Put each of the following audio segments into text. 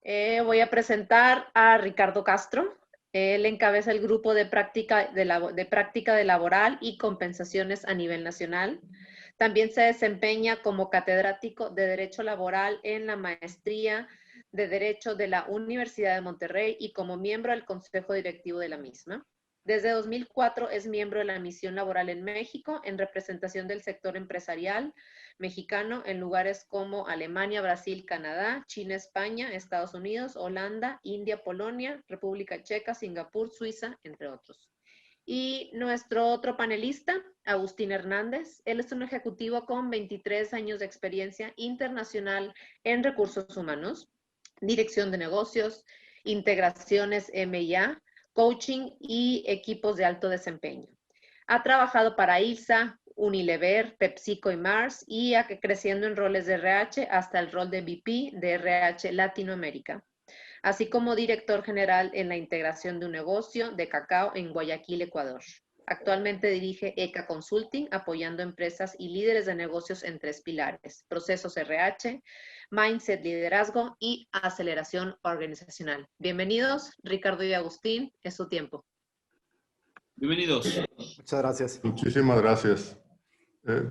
Voy a presentar a Ricardo Castro. Él encabeza el grupo de práctica de laboral y compensaciones a nivel nacional. También se desempeña como catedrático de Derecho Laboral en la Maestría de Derecho de la Universidad de Monterrey y como miembro del Consejo Directivo de la misma. Desde 2004 es miembro de la Misión Laboral en México en representación del sector empresarial mexicano en lugares como Alemania, Brasil, Canadá, China, España, Estados Unidos, Holanda, India, Polonia, República Checa, Singapur, Suiza, entre otros. Y nuestro otro panelista, Agustín Hernández. Él es un ejecutivo con 23 años de experiencia internacional en recursos humanos, dirección de negocios, integraciones M&A, coaching y equipos de alto desempeño. Ha trabajado para ILSA, Unilever, PepsiCo y Mars y creciendo en roles de RH hasta el rol de VP de RH Latinoamérica, así como director general en la integración de un negocio de cacao en Guayaquil, Ecuador. Actualmente dirige ECA Consulting, apoyando empresas y líderes de negocios en 3 pilares: procesos RH, mindset, liderazgo y aceleración organizacional. Bienvenidos, Ricardo y Agustín, es su tiempo. Bienvenidos. Muchas gracias. Muchísimas gracias.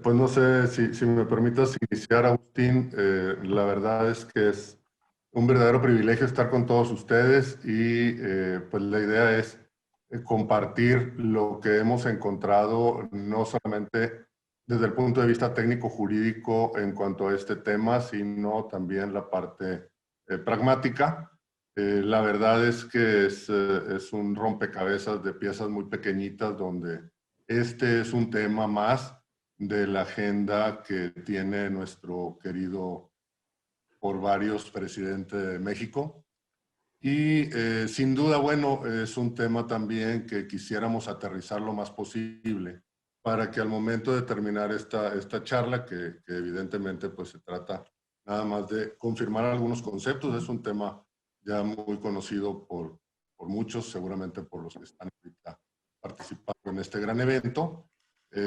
Pues no sé si me permitas iniciar, Agustín. La verdad es que es un verdadero privilegio estar con todos ustedes y pues la idea es compartir lo que hemos encontrado, no solamente desde el punto de vista técnico-jurídico en cuanto a este tema, sino también la parte pragmática. La verdad es que es un rompecabezas de piezas muy pequeñitas donde este es un tema más de la agenda que tiene nuestro querido por varios presidente de México. Y sin duda, bueno, es un tema también que quisiéramos aterrizar lo más posible para que al momento de terminar esta charla, que evidentemente pues se trata nada más de confirmar algunos conceptos, es un tema ya muy conocido por muchos, seguramente por los que están ahorita participando en este gran evento.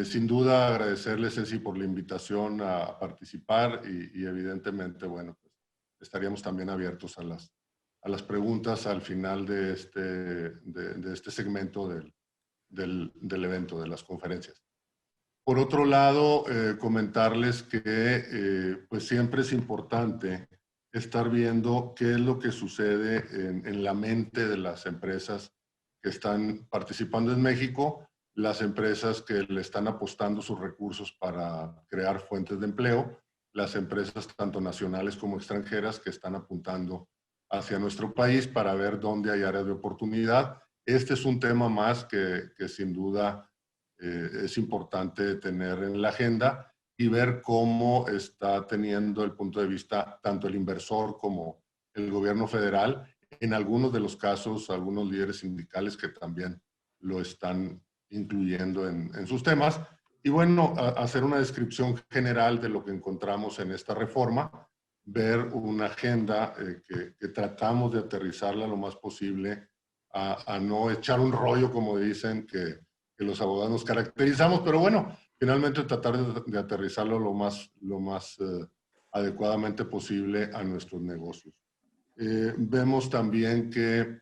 Sin duda agradecerles, Ceci, por la invitación a participar y evidentemente, bueno, pues estaríamos también abiertos a las preguntas al final de este segmento del evento, de las conferencias. Por otro lado, comentarles que pues siempre es importante estar viendo qué es lo que sucede en la mente de las empresas que están participando en México, las empresas que le están apostando sus recursos para crear fuentes de empleo, las empresas tanto nacionales como extranjeras que están apuntando hacia nuestro país para ver dónde hay áreas de oportunidad. Este es un tema más que sin duda es importante tener en la agenda y ver cómo está teniendo el punto de vista tanto el inversor como el gobierno federal. En algunos de los casos, algunos líderes sindicales que también lo están incluyendo en sus temas. Y bueno, hacer una descripción general de lo que encontramos en esta reforma, ver una agenda que tratamos de aterrizarla lo más posible a no echar un rollo, como dicen, que los abogados nos caracterizamos, pero bueno, finalmente tratar de aterrizarlo lo más adecuadamente posible a nuestros negocios. Vemos también que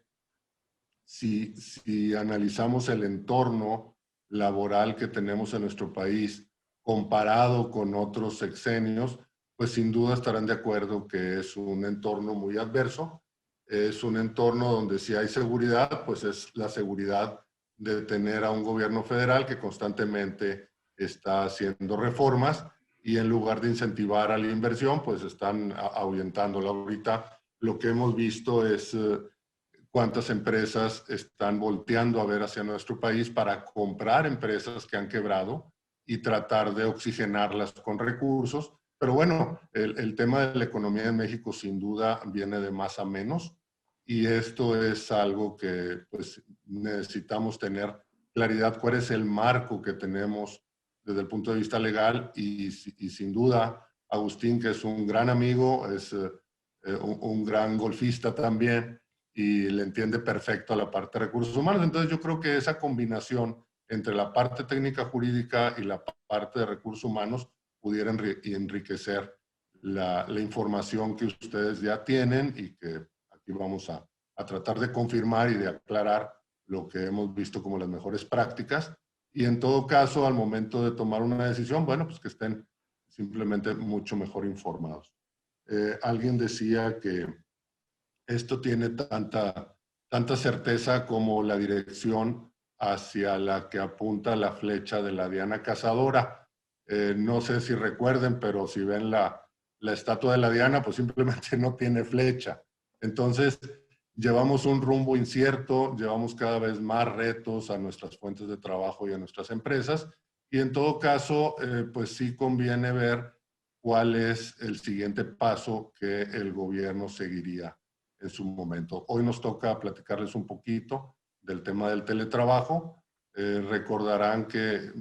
si analizamos el entorno laboral que tenemos en nuestro país comparado con otros sexenios, pues sin duda estarán de acuerdo que es un entorno muy adverso. Es un entorno donde si hay seguridad, pues es la seguridad de tener a un gobierno federal que constantemente está haciendo reformas y en lugar de incentivar a la inversión, pues están ahuyentándola. Ahorita lo que hemos visto es cuántas empresas están volteando a ver hacia nuestro país para comprar empresas que han quebrado y tratar de oxigenarlas con recursos. Pero bueno, el tema de la economía de México sin duda viene de más a menos y esto es algo que pues necesitamos tener claridad cuál es el marco que tenemos desde el punto de vista legal y sin duda Agustín, que es un gran amigo, es un gran golfista también y le entiende perfecto a la parte de recursos humanos. Entonces yo creo que esa combinación entre la parte técnica jurídica y la parte de recursos humanos pudiera enriquecer la información que ustedes ya tienen y que aquí vamos a tratar de confirmar y de aclarar lo que hemos visto como las mejores prácticas. Y en todo caso, al momento de tomar una decisión, bueno, pues que estén simplemente mucho mejor informados. Alguien decía que esto tiene tanta certeza como la dirección hacia la que apunta la flecha de la Diana Cazadora. No sé si recuerden, pero si ven la estatua de la Diana, pues simplemente no tiene flecha. Entonces, llevamos un rumbo incierto, llevamos cada vez más retos a nuestras fuentes de trabajo y a nuestras empresas. Y en todo caso, pues sí conviene ver cuál es el siguiente paso que el gobierno seguiría en su momento. Hoy nos toca platicarles un poquito del tema del teletrabajo. Recordarán que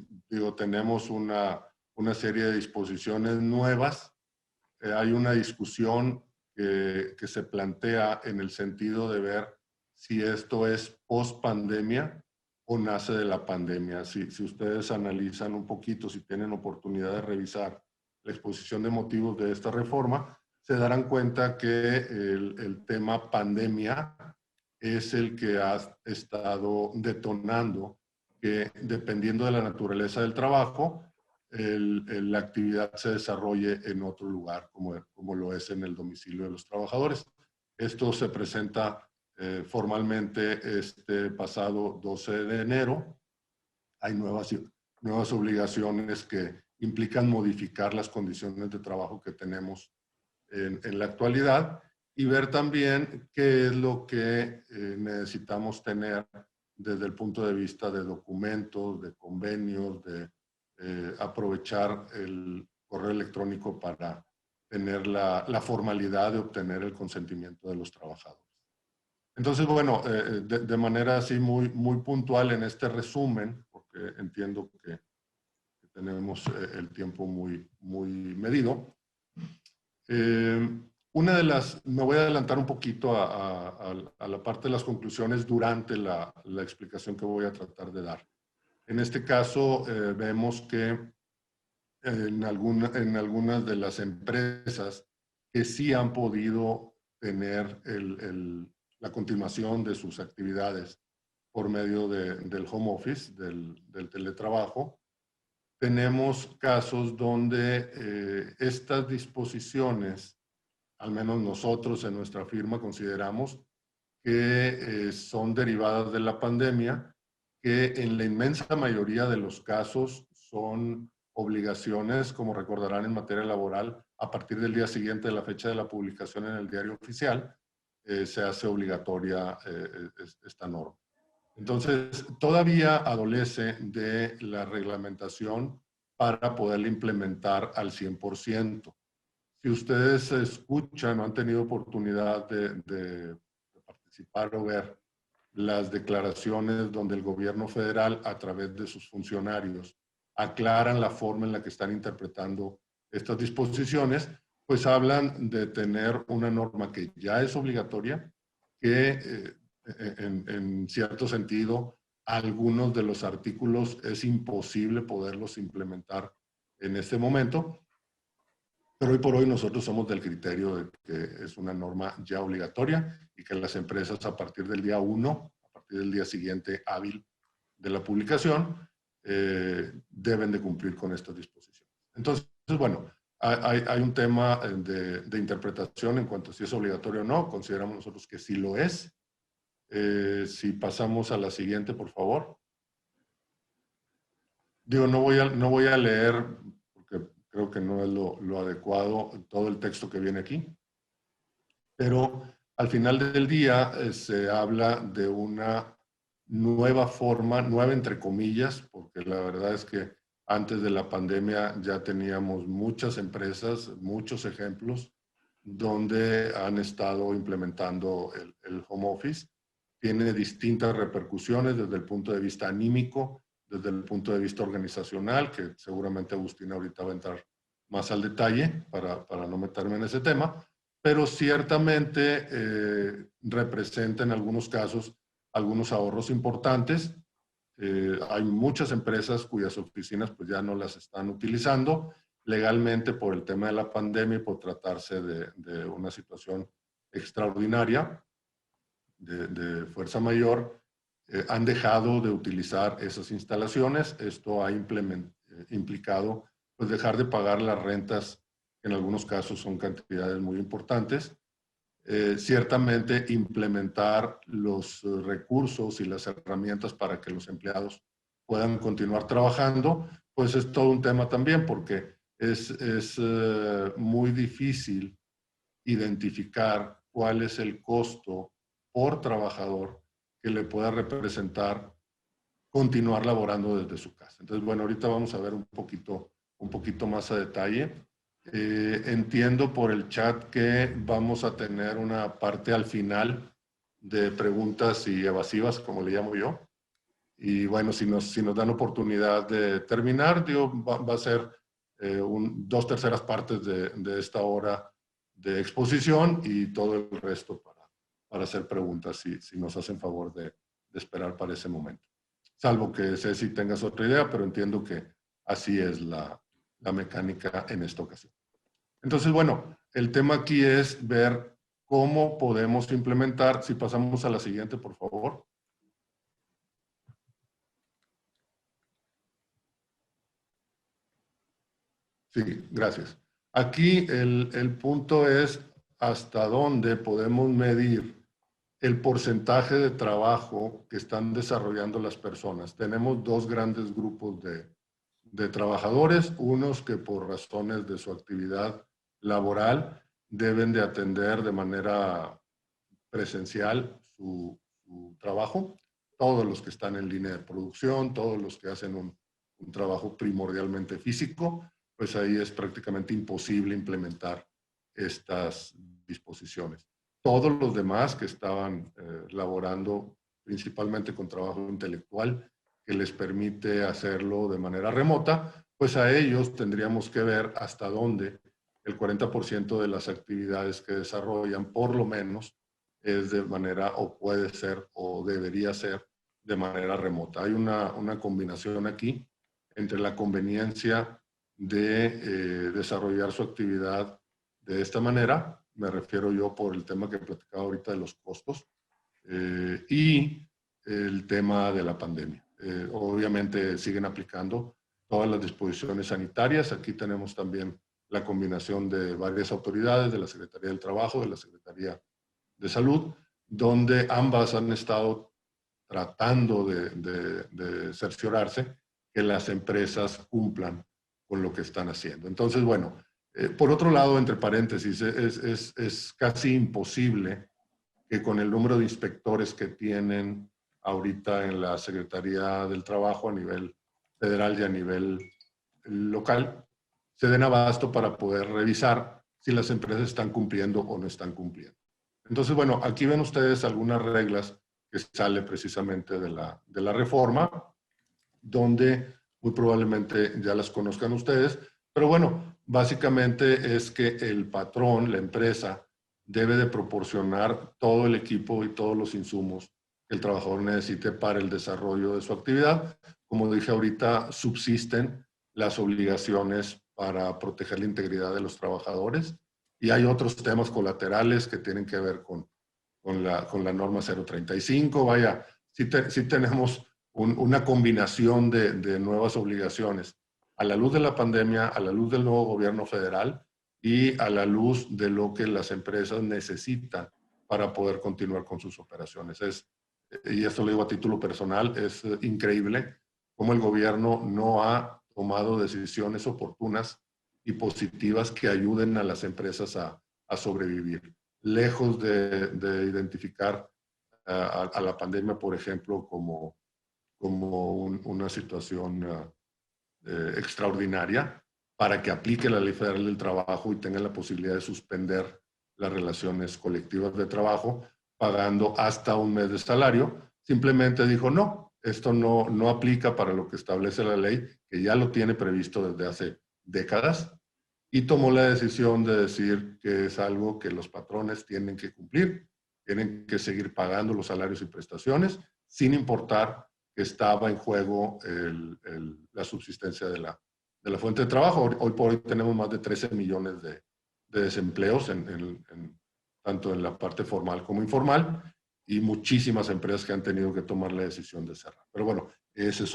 tenemos una serie de disposiciones nuevas. Hay una discusión que se plantea en el sentido de ver si esto es post pandemia o nace de la pandemia. Si ustedes analizan un poquito, si tienen oportunidad de revisar la exposición de motivos de esta reforma, se darán cuenta que el tema pandemia es el que ha estado detonando que, dependiendo de la naturaleza del trabajo, la actividad se desarrolle en otro lugar, como lo es en el domicilio de los trabajadores. Esto se presenta formalmente este pasado 12 de enero. Hay nuevas obligaciones que implican modificar las condiciones de trabajo que tenemos en la actualidad y ver también qué es lo que necesitamos tener desde el punto de vista de documentos, de convenios, de aprovechar el correo electrónico para tener la formalidad de obtener el consentimiento de los trabajadores. Entonces, bueno, de manera así muy puntual en este resumen, porque entiendo que tenemos el tiempo muy medido. Una de las, me voy a adelantar un poquito a la parte de las conclusiones durante la explicación que voy a tratar de dar. En este caso, vemos que en algunas de las empresas que sí han podido tener la continuación de sus actividades por medio del home office, del teletrabajo, tenemos casos donde estas disposiciones, al menos nosotros en nuestra firma consideramos que son derivadas de la pandemia, que en la inmensa mayoría de los casos son obligaciones, como recordarán en materia laboral, a partir del día siguiente de la fecha de la publicación en el diario oficial, se hace obligatoria esta norma. Entonces, todavía adolece de la reglamentación para poderla implementar al 100%. Si ustedes escuchan o han tenido oportunidad de participar o ver las declaraciones donde el gobierno federal, a través de sus funcionarios, aclaran la forma en la que están interpretando estas disposiciones, pues hablan de tener una norma que ya es obligatoria, que en cierto sentido, algunos de los artículos es imposible poderlos implementar en este momento, pero hoy por hoy nosotros somos del criterio de que es una norma ya obligatoria y que las empresas a partir del día 1, a partir del día siguiente hábil de la publicación, deben de cumplir con estas disposiciones. Entonces, bueno, hay un tema de interpretación en cuanto a si es obligatorio o no. Consideramos nosotros que sí lo es. Si pasamos a la siguiente, por favor. Digo, no voy a leer, porque creo que no es lo adecuado, todo el texto que viene aquí. Pero al final del día se habla de una nueva forma, nueva entre comillas, porque la verdad es que antes de la pandemia ya teníamos muchas empresas, muchos ejemplos, donde han estado implementando el home office. Tiene distintas repercusiones desde el punto de vista anímico, desde el punto de vista organizacional, que seguramente Agustín ahorita va a entrar más al detalle para no meterme en ese tema, pero ciertamente representa en algunos casos algunos ahorros importantes. Hay muchas empresas cuyas oficinas pues ya no las están utilizando legalmente por el tema de la pandemia y por tratarse de una situación extraordinaria. de fuerza mayor han dejado de utilizar esas instalaciones. Esto ha implicado pues, dejar de pagar las rentas, que en algunos casos son cantidades muy importantes. Ciertamente implementar los recursos y las herramientas para que los empleados puedan continuar trabajando, pues es todo un tema también, porque es muy difícil identificar cuál es el costo por trabajador que le pueda representar continuar laborando desde su casa. Entonces, bueno, ahorita vamos a ver un poquito más a detalle. Entiendo por el chat que vamos a tener una parte al final de preguntas y evasivas, como le llamo yo. Y bueno, si nos dan oportunidad de terminar, digo, va a ser 2/3 partes de esta hora de exposición y todo el resto para hacer preguntas, si nos hacen favor de esperar para ese momento. Salvo que Ceci tengas otra idea, pero entiendo que así es la mecánica en esta ocasión. Entonces, bueno, el tema aquí es ver cómo podemos implementar. Si pasamos a la siguiente, por favor. Sí, gracias. Aquí el punto es hasta dónde podemos medir el porcentaje de trabajo que están desarrollando las personas. Tenemos dos grandes grupos de trabajadores, unos que por razones de su actividad laboral deben de atender de manera presencial su trabajo, todos los que están en línea de producción, todos los que hacen un trabajo primordialmente físico, pues ahí es prácticamente imposible implementar estas disposiciones. Todos los demás que estaban laborando principalmente con trabajo intelectual, que les permite hacerlo de manera remota, pues a ellos tendríamos que ver hasta dónde el 40% de las actividades que desarrollan, por lo menos, es de manera, o puede ser, o debería ser, de manera remota. Hay una combinación aquí entre la conveniencia de desarrollar su actividad de esta manera, me refiero yo por el tema que platicaba ahorita de los costos, y el tema de la pandemia. Obviamente siguen aplicando todas las disposiciones sanitarias. Aquí tenemos también la combinación de varias autoridades, de la Secretaría del Trabajo, de la Secretaría de Salud, donde ambas han estado tratando de cerciorarse que las empresas cumplan con lo que están haciendo. Entonces, bueno, por otro lado, entre paréntesis, es casi imposible que con el número de inspectores que tienen ahorita en la Secretaría del Trabajo a nivel federal y a nivel local, se den abasto para poder revisar si las empresas están cumpliendo o no están cumpliendo. Entonces, bueno, aquí ven ustedes algunas reglas que sale precisamente de la reforma, donde muy probablemente ya las conozcan ustedes, pero bueno, básicamente es que el patrón, la empresa, debe de proporcionar todo el equipo y todos los insumos que el trabajador necesite para el desarrollo de su actividad. Como dije ahorita, subsisten las obligaciones para proteger la integridad de los trabajadores y hay otros temas colaterales que tienen que ver con la norma 035. Vaya, sí tenemos una combinación de nuevas obligaciones a la luz de la pandemia, a la luz del nuevo gobierno federal y a la luz de lo que las empresas necesitan para poder continuar con sus operaciones. Y esto lo digo a título personal, es increíble cómo el gobierno no ha tomado decisiones oportunas y positivas que ayuden a las empresas a sobrevivir. Lejos de identificar a la pandemia, por ejemplo, como una situación extraordinaria para que aplique la Ley Federal del Trabajo y tenga la posibilidad de suspender las relaciones colectivas de trabajo pagando hasta un mes de salario. Simplemente dijo, no, esto no aplica para lo que establece la ley, que ya lo tiene previsto desde hace décadas, y tomó la decisión de decir que es algo que los patrones tienen que cumplir, tienen que seguir pagando los salarios y prestaciones, sin importar que estaba en juego la subsistencia de la fuente de trabajo. Hoy por hoy tenemos más de 13 millones de desempleos, tanto en la parte formal como informal, y muchísimas empresas que han tenido que tomar la decisión de cerrar. Pero bueno, ese es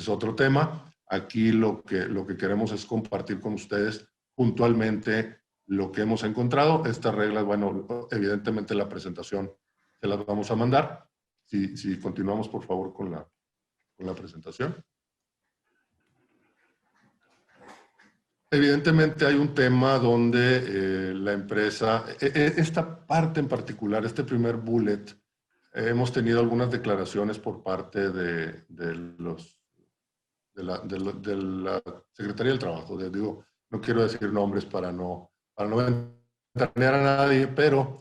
otro tema. Aquí lo que queremos es compartir con ustedes puntualmente lo que hemos encontrado. Estas reglas, bueno, evidentemente la presentación se las vamos a mandar. Si continuamos, por favor, con la presentación. Evidentemente hay un tema donde la empresa, esta parte en particular, este primer bullet, hemos tenido algunas declaraciones por parte de la Secretaría del Trabajo. Digo, no quiero decir nombres para no ventanear a nadie, pero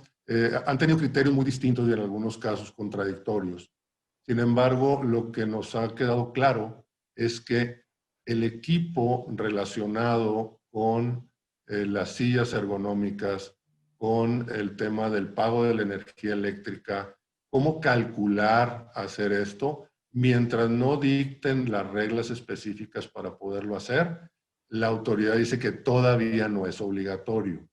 han tenido criterios muy distintos y en algunos casos contradictorios. Sin embargo, lo que nos ha quedado claro es que el equipo relacionado con las sillas ergonómicas, con el tema del pago de la energía eléctrica, cómo calcular hacer esto, mientras no dicten las reglas específicas para poderlo hacer, la autoridad dice que todavía no es obligatorio.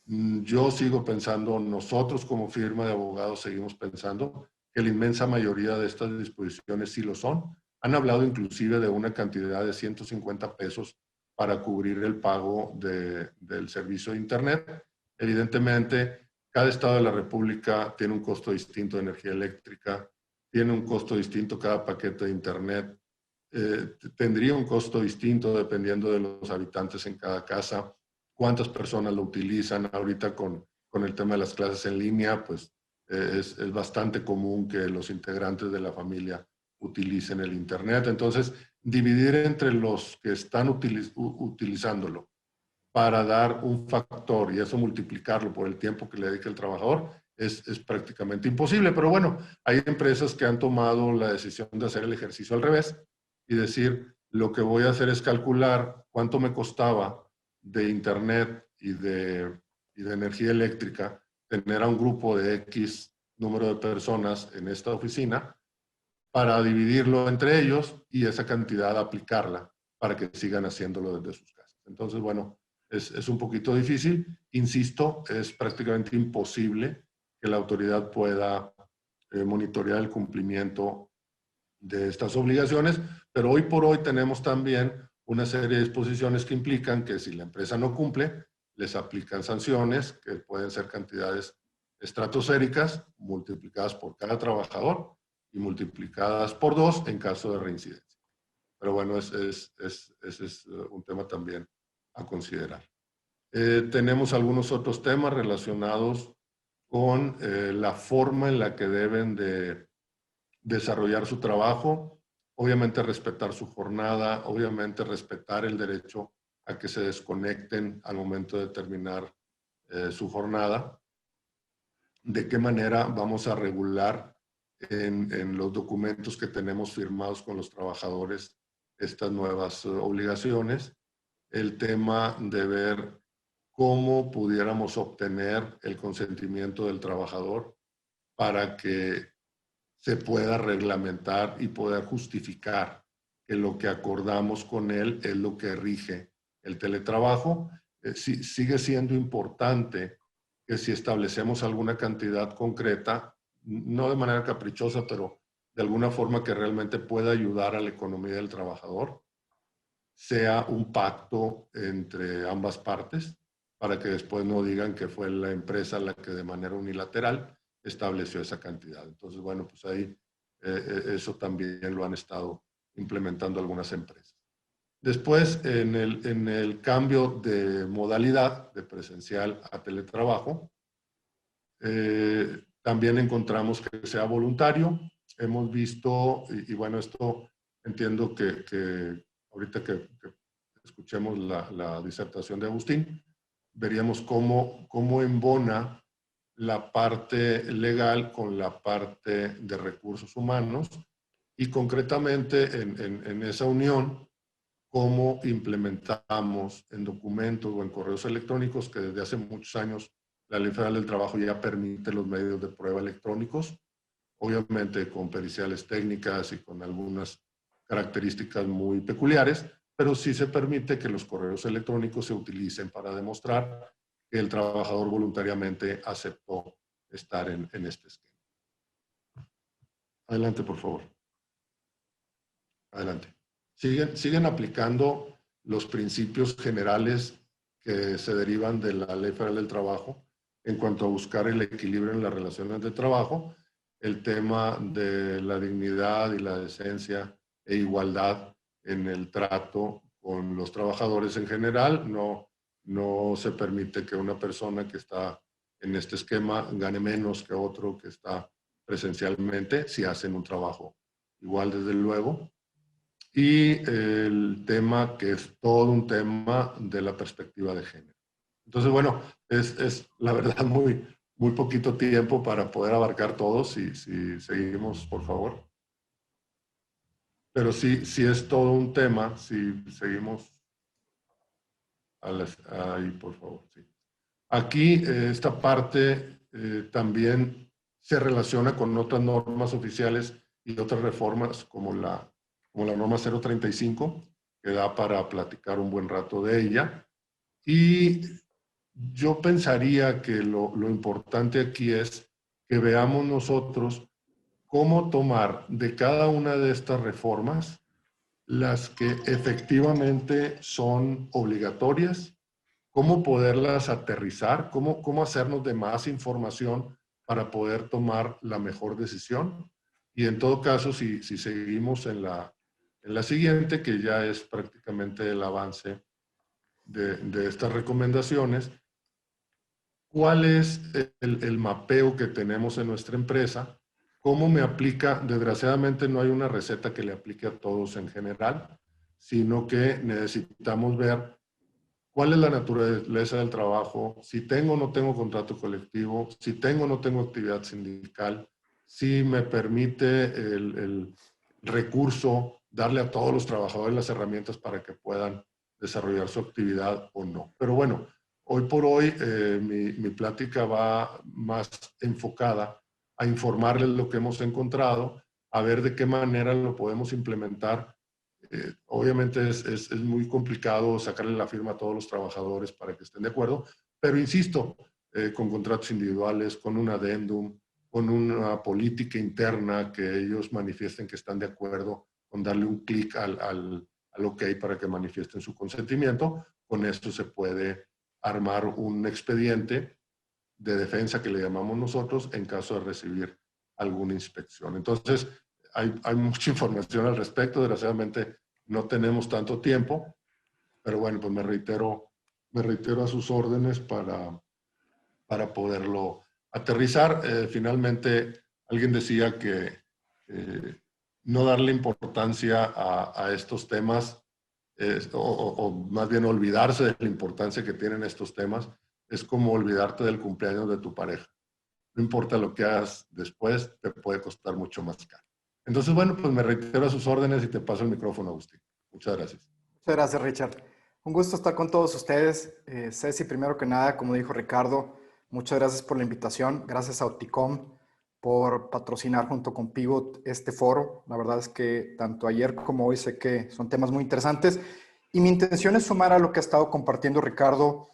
Yo sigo pensando, nosotros como firma de abogados seguimos pensando que la inmensa mayoría de estas disposiciones sí lo son. Han hablado inclusive de una cantidad de 150 pesos para cubrir el pago del servicio de Internet. Evidentemente, cada estado de la República tiene un costo distinto de energía eléctrica, tiene un costo distinto cada paquete de Internet, tendría un costo distinto dependiendo de los habitantes en cada casa, cuántas personas lo utilizan. Ahorita con el tema de las clases en línea, pues es bastante común que los integrantes de la familia utilicen el Internet. Entonces, dividir entre los que están utilizándolo para dar un factor y eso multiplicarlo por el tiempo que le dedica el trabajador es prácticamente imposible. Pero bueno, hay empresas que han tomado la decisión de hacer el ejercicio al revés y decir, lo que voy a hacer es calcular cuánto me costaba de Internet y de energía eléctrica tener a un grupo de X número de personas en esta oficina para dividirlo entre ellos y esa cantidad aplicarla para que sigan haciéndolo desde sus casas. Entonces, bueno, es un poquito difícil. Insisto, es prácticamente imposible que la autoridad pueda monitorear el cumplimiento de estas obligaciones, pero hoy por hoy tenemos también una serie de disposiciones que implican que si la empresa no cumple, les aplican sanciones que pueden ser cantidades estratosféricas multiplicadas por cada trabajador y multiplicadas por 2 en caso de reincidencia. Pero bueno, ese es un tema también a considerar. Tenemos algunos otros temas relacionados con la forma en la que deben de desarrollar su trabajo, obviamente respetar su jornada, obviamente respetar el derecho a que se desconecten al momento de terminar su jornada. De qué manera vamos a regular en los documentos que tenemos firmados con los trabajadores estas nuevas obligaciones. El tema de ver cómo pudiéramos obtener el consentimiento del trabajador para que se pueda reglamentar y poder justificar que lo que acordamos con él es lo que rige el teletrabajo. Sigue siendo importante que si establecemos alguna cantidad concreta, no de manera caprichosa, pero de alguna forma que realmente pueda ayudar a la economía del trabajador, sea un pacto entre ambas partes, para que después no digan que fue la empresa la que de manera unilateral estableció esa cantidad. Entonces, bueno, pues ahí eso también lo han estado implementando algunas empresas. Después, en el cambio de modalidad de presencial a teletrabajo, también encontramos que sea voluntario. Hemos visto, y bueno, esto entiendo que ahorita que escuchemos la disertación de Agustín, veríamos cómo embona la parte legal con la parte de recursos humanos y concretamente en esa unión, cómo implementamos en documentos o en correos electrónicos que desde hace muchos años la Ley Federal del Trabajo ya permite los medios de prueba electrónicos, obviamente con periciales técnicas y con algunas características muy peculiares, pero sí se permite que los correos electrónicos se utilicen para demostrar que el trabajador voluntariamente aceptó estar en este esquema. Adelante, por favor. Adelante. Siguen aplicando los principios generales que se derivan de la Ley Federal del Trabajo en cuanto a buscar el equilibrio en las relaciones de trabajo, el tema de la dignidad y la decencia e igualdad en el trato con los trabajadores en general. No se permite que una persona que está en este esquema gane menos que otro que está presencialmente, si hacen un trabajo igual, desde luego. Y el tema que es todo un tema de la perspectiva de género. Entonces, bueno, es la verdad muy poquito tiempo para poder abarcar todo, si seguimos, por favor. Pero sí es todo un tema, si seguimos ahí, por favor. Sí. Aquí, esta parte también se relaciona con otras normas oficiales y otras reformas como la norma 035, que da para platicar un buen rato de ella. Y yo pensaría que lo importante aquí es que veamos nosotros cómo tomar de cada una de estas reformas las que efectivamente son obligatorias, cómo poderlas aterrizar, cómo hacernos de más información para poder tomar la mejor decisión. Y en todo caso, si seguimos en la siguiente, que ya es prácticamente el avance de estas recomendaciones, ¿cuál es el mapeo que tenemos en nuestra empresa? ¿Cómo me aplica? Desgraciadamente no hay una receta que le aplique a todos en general, sino que necesitamos ver cuál es la naturaleza del trabajo, si tengo o no tengo contrato colectivo, si tengo o no tengo actividad sindical, si me permite el recurso darle a todos los trabajadores las herramientas para que puedan desarrollar su actividad o no. Pero bueno, hoy por hoy mi plática va más enfocada a informarles lo que hemos encontrado, a ver de qué manera lo podemos implementar. Obviamente es muy complicado sacarle la firma a todos los trabajadores para que estén de acuerdo, pero insisto, con contratos individuales, con un adendum, con una política interna que ellos manifiesten que están de acuerdo, con darle un clic al OK para que manifiesten su consentimiento, con esto se puede armar un expediente de defensa que le llamamos nosotros en caso de recibir alguna inspección. Entonces, hay mucha información al respecto. Desgraciadamente no tenemos tanto tiempo, pero bueno, pues me reitero a sus órdenes para poderlo aterrizar. Finalmente, alguien decía que no darle importancia a estos temas, o más bien olvidarse de la importancia que tienen estos temas, es como olvidarte del cumpleaños de tu pareja. No importa lo que hagas después, te puede costar mucho más caro. Entonces, bueno, pues me reitero a sus órdenes y te paso el micrófono, Agustín. Muchas gracias. Muchas gracias, Richard. Un gusto estar con todos ustedes. Ceci, primero que nada, como dijo Ricardo, muchas gracias por la invitación. Gracias a Opticom por patrocinar junto con Pivot este foro. La verdad es que tanto ayer como hoy sé que son temas muy interesantes. Y mi intención es sumar a lo que ha estado compartiendo Ricardo,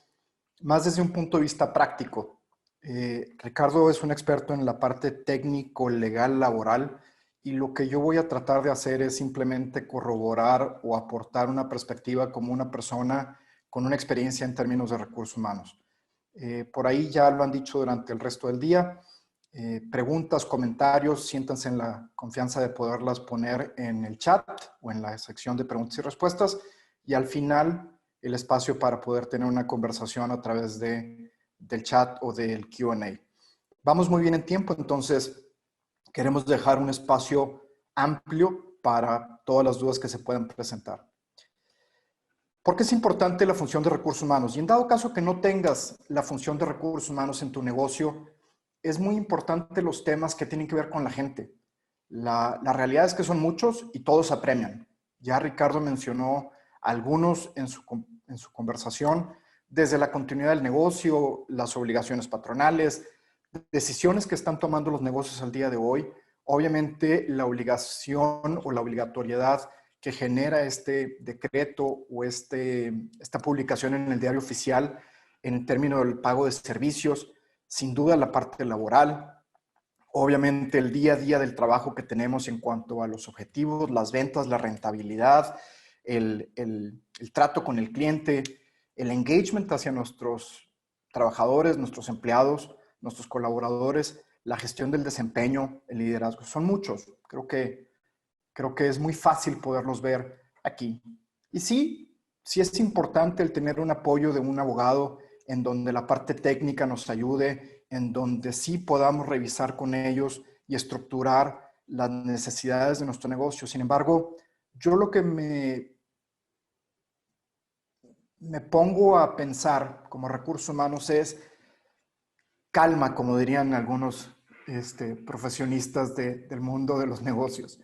más desde un punto de vista práctico. Ricardo es un experto en la parte técnico, legal, laboral, y lo que yo voy a tratar de hacer es simplemente corroborar o aportar una perspectiva como una persona con una experiencia en términos de recursos humanos. Por ahí ya lo han dicho durante el resto del día. Preguntas, comentarios, siéntanse en la confianza de poderlas poner en el chat o en la sección de preguntas y respuestas, y al final el espacio para poder tener una conversación a través del chat o del Q&A. Vamos muy bien en tiempo, entonces queremos dejar un espacio amplio para todas las dudas que se puedan presentar. ¿Por qué es importante la función de recursos humanos? Y en dado caso que no tengas la función de recursos humanos en tu negocio, es muy importante los temas que tienen que ver con la gente. La realidad es que son muchos y todos apremian. Ya Ricardo mencionó algunos en su conversación, desde la continuidad del negocio, las obligaciones patronales, decisiones que están tomando los negocios al día de hoy, obviamente la obligación o la obligatoriedad que genera este decreto o esta publicación en el diario oficial en términos del pago de servicios, sin duda la parte laboral, obviamente el día a día del trabajo que tenemos en cuanto a los objetivos, las ventas, la rentabilidad, el trato con el cliente, el engagement hacia nuestros trabajadores, nuestros empleados, nuestros colaboradores, la gestión del desempeño, el liderazgo. Son muchos. Creo que es muy fácil poderlos ver aquí. Y sí es importante el tener un apoyo de un abogado en donde la parte técnica nos ayude, en donde sí podamos revisar con ellos y estructurar las necesidades de nuestro negocio. Sin embargo, yo lo que me pongo a pensar como recursos humanos es calma, como dirían algunos profesionistas del mundo de los negocios.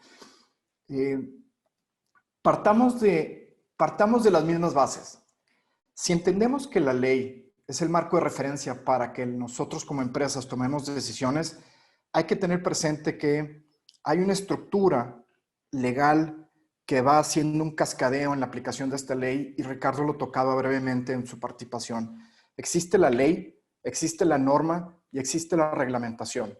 Partamos de las mismas bases. Si entendemos que la ley es el marco de referencia para que nosotros como empresas tomemos decisiones, hay que tener presente que hay una estructura legal que va haciendo un cascadeo en la aplicación de esta ley, y Ricardo lo tocaba brevemente en su participación. Existe la ley, existe la norma y existe la reglamentación.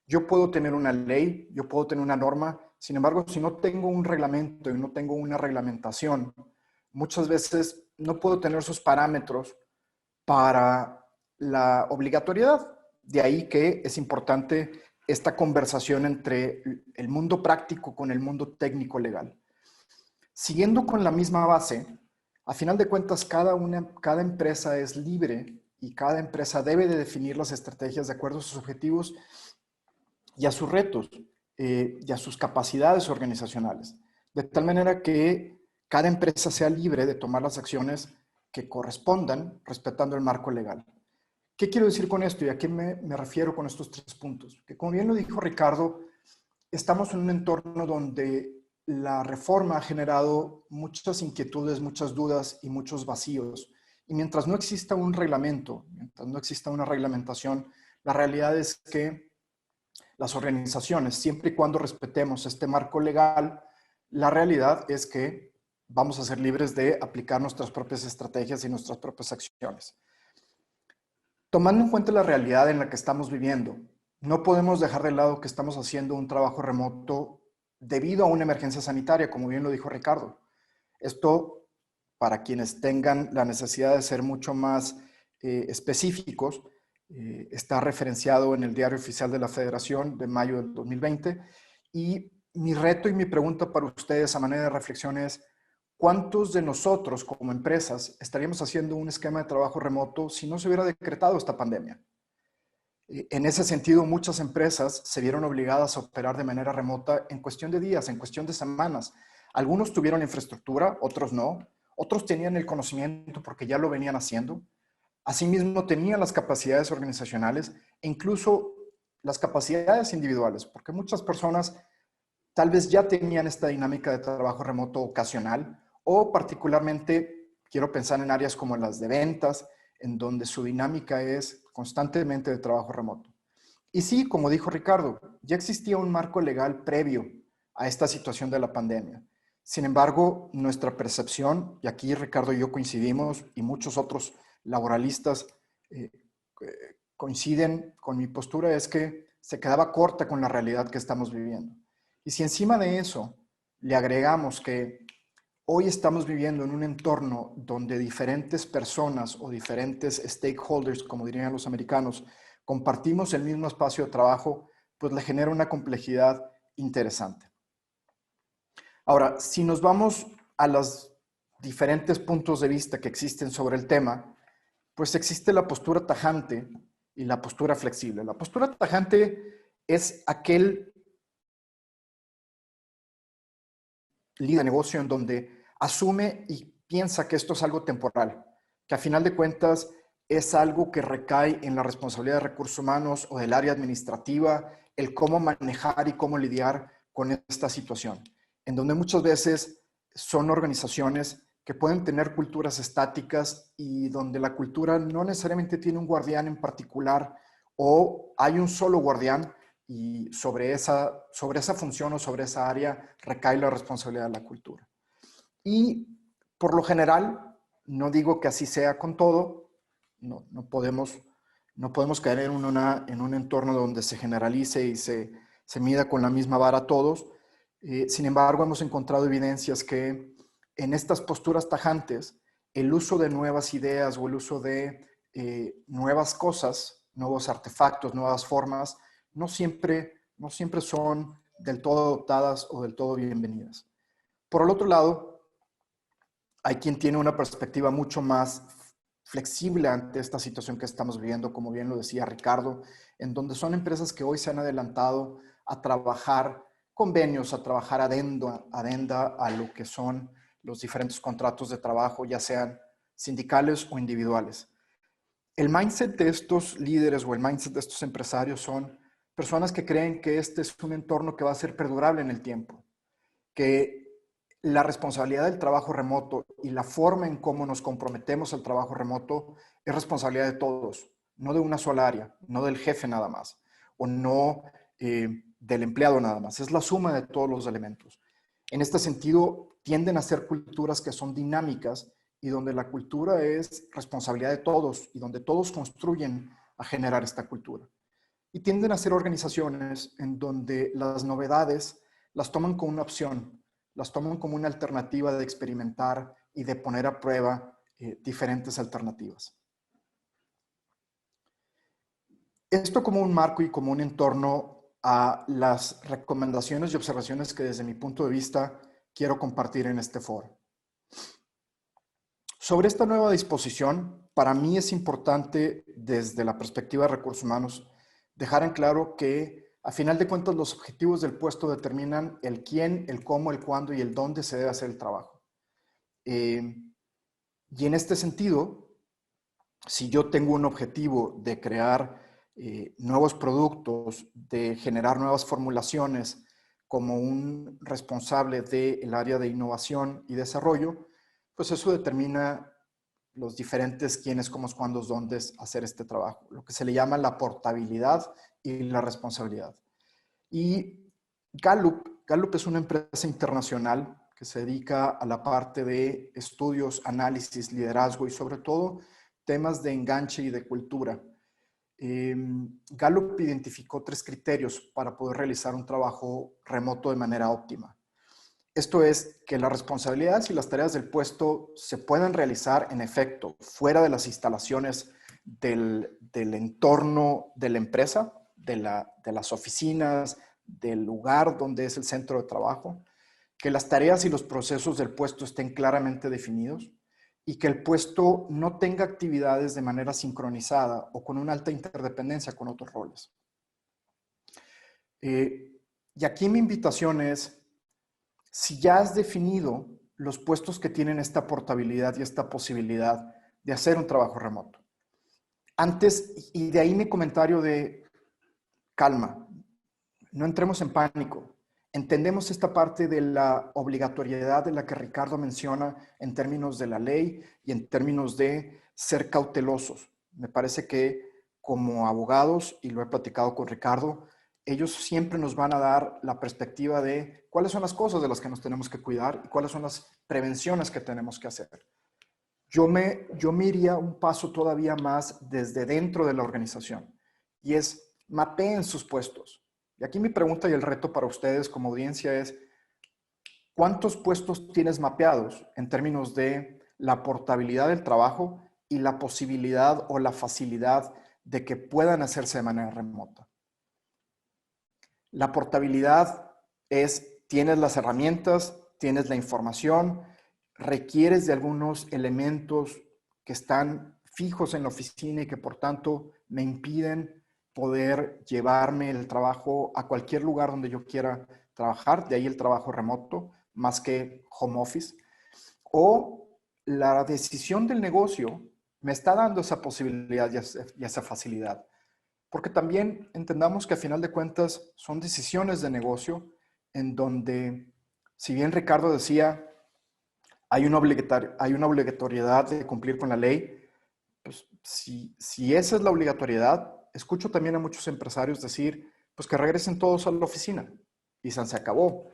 Yo puedo tener una ley, yo puedo tener una norma, sin embargo, si no tengo un reglamento y no tengo una reglamentación, muchas veces no puedo tener sus parámetros para la obligatoriedad. De ahí que es importante esta conversación entre el mundo práctico con el mundo técnico legal. Siguiendo con la misma base, a final de cuentas, cada empresa es libre y cada empresa debe de definir las estrategias de acuerdo a sus objetivos y a sus retos y a sus capacidades organizacionales. De tal manera que cada empresa sea libre de tomar las acciones que correspondan respetando el marco legal. ¿Qué quiero decir con esto y a qué me refiero con estos 3 puntos? Que como bien lo dijo Ricardo, estamos en un entorno donde la reforma ha generado muchas inquietudes, muchas dudas y muchos vacíos. Y mientras no exista un reglamento, mientras no exista una reglamentación, la realidad es que las organizaciones, siempre y cuando respetemos este marco legal, la realidad es que vamos a ser libres de aplicar nuestras propias estrategias y nuestras propias acciones. Tomando en cuenta la realidad en la que estamos viviendo, no podemos dejar de lado que estamos haciendo un trabajo remoto debido a una emergencia sanitaria, como bien lo dijo Ricardo. Esto, para quienes tengan la necesidad de ser mucho más específicos, está referenciado en el Diario Oficial de la Federación de mayo del 2020. Y mi reto y mi pregunta para ustedes a manera de reflexión es: ¿cuántos de nosotros como empresas estaríamos haciendo un esquema de trabajo remoto si no se hubiera decretado esta pandemia? En ese sentido, muchas empresas se vieron obligadas a operar de manera remota en cuestión de días, en cuestión de semanas. Algunos tuvieron infraestructura, otros no. Otros tenían el conocimiento porque ya lo venían haciendo. Asimismo, tenían las capacidades organizacionales e incluso las capacidades individuales, porque muchas personas tal vez ya tenían esta dinámica de trabajo remoto ocasional, o particularmente quiero pensar en áreas como las de ventas, en donde su dinámica es constantemente de trabajo remoto. Y sí, como dijo Ricardo, ya existía un marco legal previo a esta situación de la pandemia. Sin embargo, nuestra percepción, y aquí Ricardo y yo coincidimos, y muchos otros laboralistas coinciden con mi postura, es que se quedaba corta con la realidad que estamos viviendo. Y si encima de eso le agregamos que hoy estamos viviendo en un entorno donde diferentes personas o diferentes stakeholders, como dirían los americanos, compartimos el mismo espacio de trabajo, pues le genera una complejidad interesante. Ahora, si nos vamos a los diferentes puntos de vista que existen sobre el tema, pues existe la postura tajante y la postura flexible. La postura tajante es aquel líder de negocio en donde asume y piensa que esto es algo temporal, que a final de cuentas es algo que recae en la responsabilidad de recursos humanos o del área administrativa, el cómo manejar y cómo lidiar con esta situación, en donde muchas veces son organizaciones que pueden tener culturas estáticas y donde la cultura no necesariamente tiene un guardián en particular o hay un solo guardián, y sobre esa función o sobre esa área recae la responsabilidad de la cultura. Y por lo general, no digo que así sea con todo, no podemos No podemos caer en un entorno donde se generalice y se mida con la misma vara a todos. Sin embargo, hemos encontrado evidencias que en estas posturas tajantes, el uso de nuevas ideas o el uso de nuevas cosas, nuevos artefactos, nuevas formas, no siempre son del todo adoptadas o del todo bienvenidas. Por el otro lado, hay quien tiene una perspectiva mucho más flexible ante esta situación que estamos viviendo, como bien lo decía Ricardo, en donde son empresas que hoy se han adelantado a trabajar convenios, a trabajar adenda a lo que son los diferentes contratos de trabajo, ya sean sindicales o individuales. El mindset de estos líderes o el mindset de estos empresarios son personas que creen que este es un entorno que va a ser perdurable en el tiempo, que la responsabilidad del trabajo remoto y la forma en cómo nos comprometemos al trabajo remoto es responsabilidad de todos, no de una sola área, no del jefe nada más, o no del empleado nada más, es la suma de todos los elementos. En este sentido, tienden a ser culturas que son dinámicas y donde la cultura es responsabilidad de todos y donde todos construyen a generar esta cultura. Y tienden a ser organizaciones en donde las novedades las toman como una opción, las toman como una alternativa de experimentar y de poner a prueba diferentes alternativas. Esto como un marco y como un entorno a las recomendaciones y observaciones que desde mi punto de vista quiero compartir en este foro. Sobre esta nueva disposición, para mí es importante desde la perspectiva de recursos humanos dejar en claro que a final de cuentas los objetivos del puesto determinan el quién, el cómo, el cuándo y el dónde se debe hacer el trabajo. Y en este sentido, si yo tengo un objetivo de crear nuevos productos, de generar nuevas formulaciones como un responsable del área de innovación y desarrollo, pues eso determina los diferentes quiénes, cómo, cuándos, dónde hacer este trabajo, lo que se le llama la portabilidad y la responsabilidad. Y Gallup es una empresa internacional que se dedica a la parte de estudios, análisis, liderazgo y sobre todo temas de enganche y de cultura. Gallup identificó 3 criterios para poder realizar un trabajo remoto de manera óptima. Esto es que las responsabilidades y las tareas del puesto se puedan realizar en efecto fuera de las instalaciones del entorno de la empresa, de las oficinas, del lugar donde es el centro de trabajo, que las tareas y los procesos del puesto estén claramente definidos y que el puesto no tenga actividades de manera sincronizada o con una alta interdependencia con otros roles. Y aquí mi invitación es, si ya has definido los puestos que tienen esta portabilidad y esta posibilidad de hacer un trabajo remoto, antes, y de ahí mi comentario de calma, no entremos en pánico. Entendemos esta parte de la obligatoriedad de la que Ricardo menciona en términos de la ley y en términos de ser cautelosos. Me parece que como abogados, y lo he platicado con Ricardo, ellos siempre nos van a dar la perspectiva de cuáles son las cosas de las que nos tenemos que cuidar y cuáles son las prevenciones que tenemos que hacer. Yo me iría un paso todavía más desde dentro de la organización y es mapeen sus puestos. Y aquí mi pregunta y el reto para ustedes como audiencia es, ¿cuántos puestos tienes mapeados en términos de la portabilidad del trabajo y la posibilidad o la facilidad de que puedan hacerse de manera remota? La portabilidad es, tienes las herramientas, tienes la información, requieres de algunos elementos que están fijos en la oficina y que por tanto me impiden poder llevarme el trabajo a cualquier lugar donde yo quiera trabajar, de ahí el trabajo remoto, más que home office. O la decisión del negocio me está dando esa posibilidad y esa facilidad. Porque también entendamos que a final de cuentas son decisiones de negocio en donde, si bien Ricardo decía, hay una obligatoriedad de cumplir con la ley, pues si esa es la obligatoriedad, escucho también a muchos empresarios decir, pues que regresen todos a la oficina y se acabó.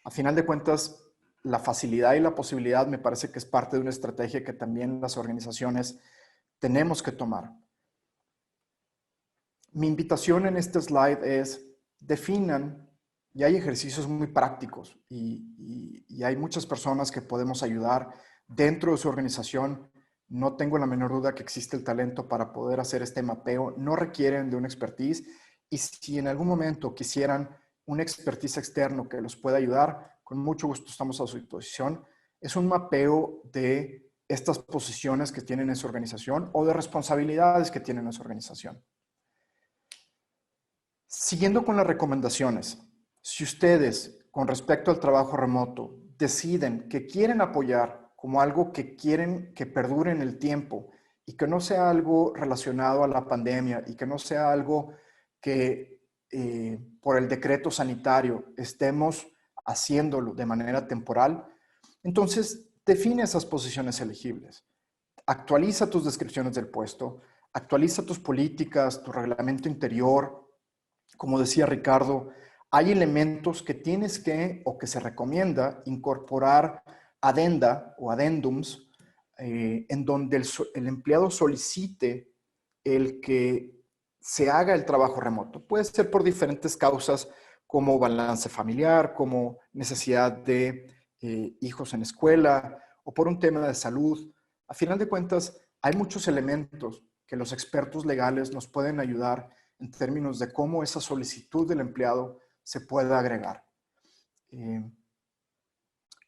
A final de cuentas, la facilidad y la posibilidad me parece que es parte de una estrategia que también las organizaciones tenemos que tomar. Mi invitación en este slide es, definan, y hay ejercicios muy prácticos y hay muchas personas que podemos ayudar dentro de su organización. No tengo la menor duda que existe el talento para poder hacer este mapeo. No requieren de una expertise y si en algún momento quisieran un expertise externo que los pueda ayudar, con mucho gusto estamos a su disposición. Es un mapeo de estas posiciones que tienen en su organización o de responsabilidades que tienen en su organización. Siguiendo con las recomendaciones, si ustedes, con respecto al trabajo remoto, deciden que quieren apoyar como algo que quieren que perdure en el tiempo y que no sea algo relacionado a la pandemia y que no sea algo que por el decreto sanitario estemos haciéndolo de manera temporal, entonces define esas posiciones elegibles. Actualiza tus descripciones del puesto, actualiza tus políticas, tu reglamento interior. Como decía Ricardo, hay elementos que tienes que, o que se recomienda, incorporar adenda o addendums, en donde el empleado solicite el que se haga el trabajo remoto. Puede ser por diferentes causas, como balance familiar, como necesidad de hijos en escuela, o por un tema de salud. A final de cuentas, hay muchos elementos que los expertos legales nos pueden ayudar en términos de cómo esa solicitud del empleado se puede agregar.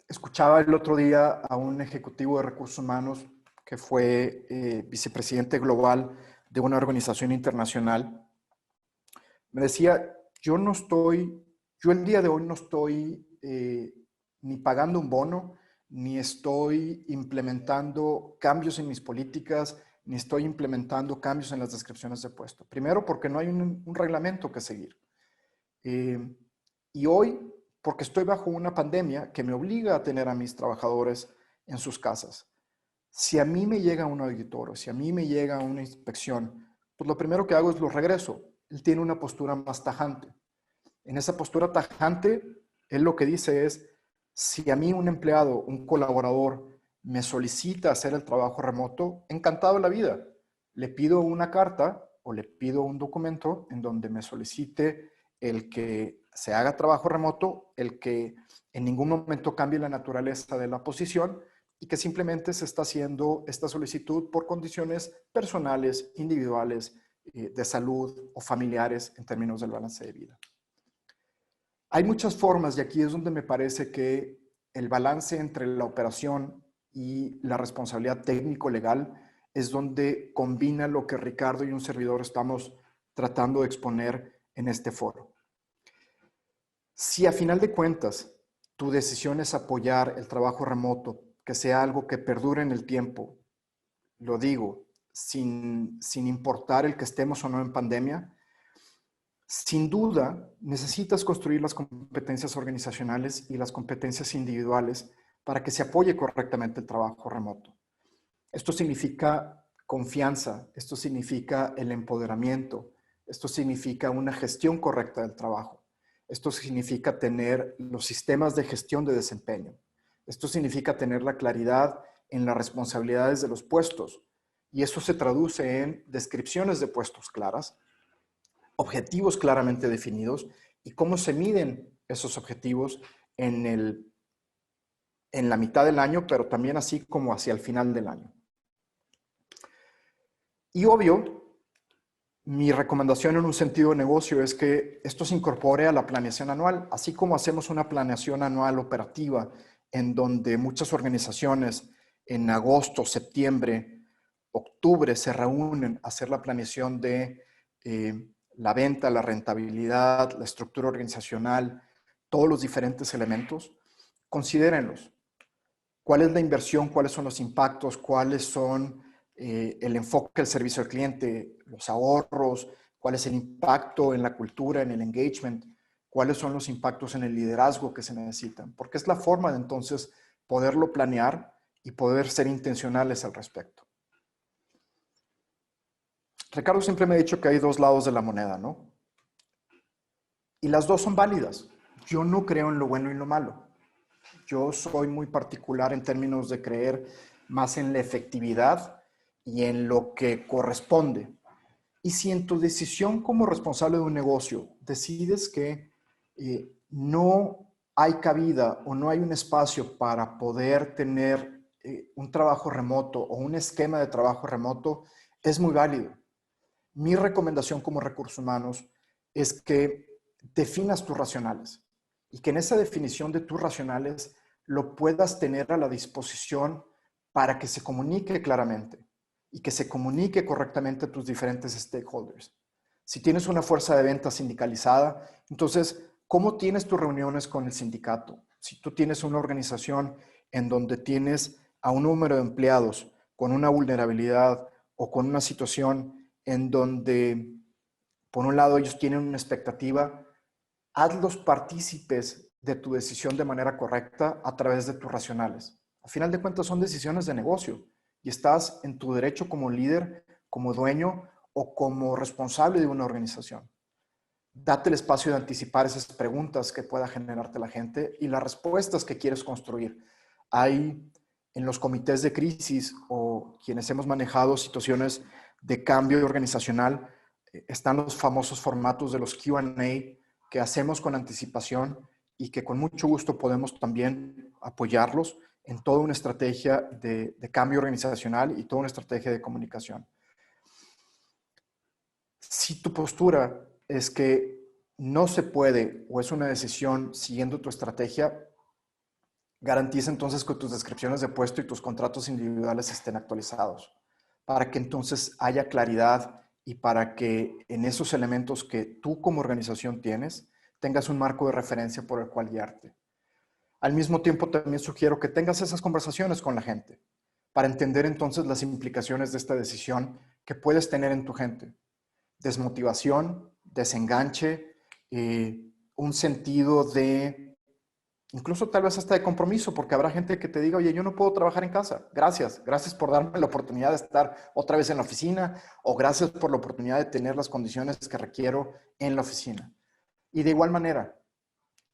Escuchaba el otro día a un ejecutivo de recursos humanos que fue vicepresidente global de una organización internacional. Me decía, yo el día de hoy no estoy ni pagando un bono, ni estoy implementando cambios en mis políticas, ni estoy implementando cambios en las descripciones de puesto. Primero, porque no hay un reglamento que seguir. Y hoy, porque estoy bajo una pandemia que me obliga a tener a mis trabajadores en sus casas. Si a mí me llega un auditor o si a mí me llega una inspección, pues lo primero que hago es lo regreso. Él tiene una postura más tajante. En esa postura tajante, él lo que dice es, si a mí un empleado, un colaborador, me solicita hacer el trabajo remoto, encantado de la vida. Le pido una carta o le pido un documento en donde me solicite el que se haga trabajo remoto, el que en ningún momento cambie la naturaleza de la posición y que simplemente se está haciendo esta solicitud por condiciones personales, individuales, de salud o familiares en términos del balance de vida. Hay muchas formas y aquí es donde me parece que el balance entre la operación y la responsabilidad técnico-legal es donde combina lo que Ricardo y un servidor estamos tratando de exponer en este foro. Si a final de cuentas tu decisión es apoyar el trabajo remoto, que sea algo que perdure en el tiempo, lo digo, sin importar el que estemos o no en pandemia, sin duda necesitas construir las competencias organizacionales y las competencias individuales para que se apoye correctamente el trabajo remoto. Esto significa confianza, esto significa el empoderamiento, esto significa una gestión correcta del trabajo, esto significa tener los sistemas de gestión de desempeño, esto significa tener la claridad en las responsabilidades de los puestos y eso se traduce en descripciones de puestos claras, objetivos claramente definidos y cómo se miden esos objetivos en la mitad del año, pero también así como hacia el final del año. Y obvio, mi recomendación en un sentido de negocio es que esto se incorpore a la planeación anual, así como hacemos una planeación anual operativa en donde muchas organizaciones en agosto, septiembre, octubre se reúnen a hacer la planeación de la venta, la rentabilidad, la estructura organizacional, todos los diferentes elementos, considérenlos. ¿Cuál es la inversión? ¿Cuáles son los impactos? ¿Cuáles son el enfoque del servicio al cliente? ¿Los ahorros? ¿Cuál es el impacto en la cultura, en el engagement? ¿Cuáles son los impactos en el liderazgo que se necesitan? Porque es la forma de entonces poderlo planear y poder ser intencionales al respecto. Ricardo siempre me ha dicho que hay dos lados de la moneda, ¿no? Y las dos son válidas. Yo no creo en lo bueno y lo malo. Yo soy muy particular en términos de creer más en la efectividad y en lo que corresponde. Y si en tu decisión como responsable de un negocio decides que no hay cabida o no hay un espacio para poder tener un trabajo remoto o un esquema de trabajo remoto, es muy válido. Mi recomendación como recursos humanos es que definas tus racionales y que en esa definición de tus racionales lo puedas tener a la disposición para que se comunique claramente y que se comunique correctamente a tus diferentes stakeholders. Si tienes una fuerza de venta sindicalizada, entonces, ¿cómo tienes tus reuniones con el sindicato? Si tú tienes una organización en donde tienes a un número de empleados con una vulnerabilidad o con una situación en donde, por un lado, ellos tienen una expectativa, hazlos partícipes de tu decisión de manera correcta a través de tus racionales. A final de cuentas, son decisiones de negocio y estás en tu derecho como líder, como dueño o como responsable de una organización. Date el espacio de anticipar esas preguntas que pueda generarte la gente y las respuestas que quieres construir. Hay en los comités de crisis o quienes hemos manejado situaciones de cambio organizacional, están los famosos formatos de los Q&A que hacemos con anticipación y que con mucho gusto podemos también apoyarlos en toda una estrategia de cambio organizacional y toda una estrategia de comunicación. Si tu postura es que no se puede o es una decisión siguiendo tu estrategia, garantiza entonces que tus descripciones de puesto y tus contratos individuales estén actualizados, para que entonces haya claridad y para que en esos elementos que tú como organización tienes, tengas un marco de referencia por el cual guiarte. Al mismo tiempo, también sugiero que tengas esas conversaciones con la gente para entender entonces las implicaciones de esta decisión que puedes tener en tu gente. Desmotivación, desenganche, un sentido de, incluso tal vez hasta de compromiso, porque habrá gente que te diga, oye, yo no puedo trabajar en casa. Gracias por darme la oportunidad de estar otra vez en la oficina, o gracias por la oportunidad de tener las condiciones que requiero en la oficina. Y de igual manera,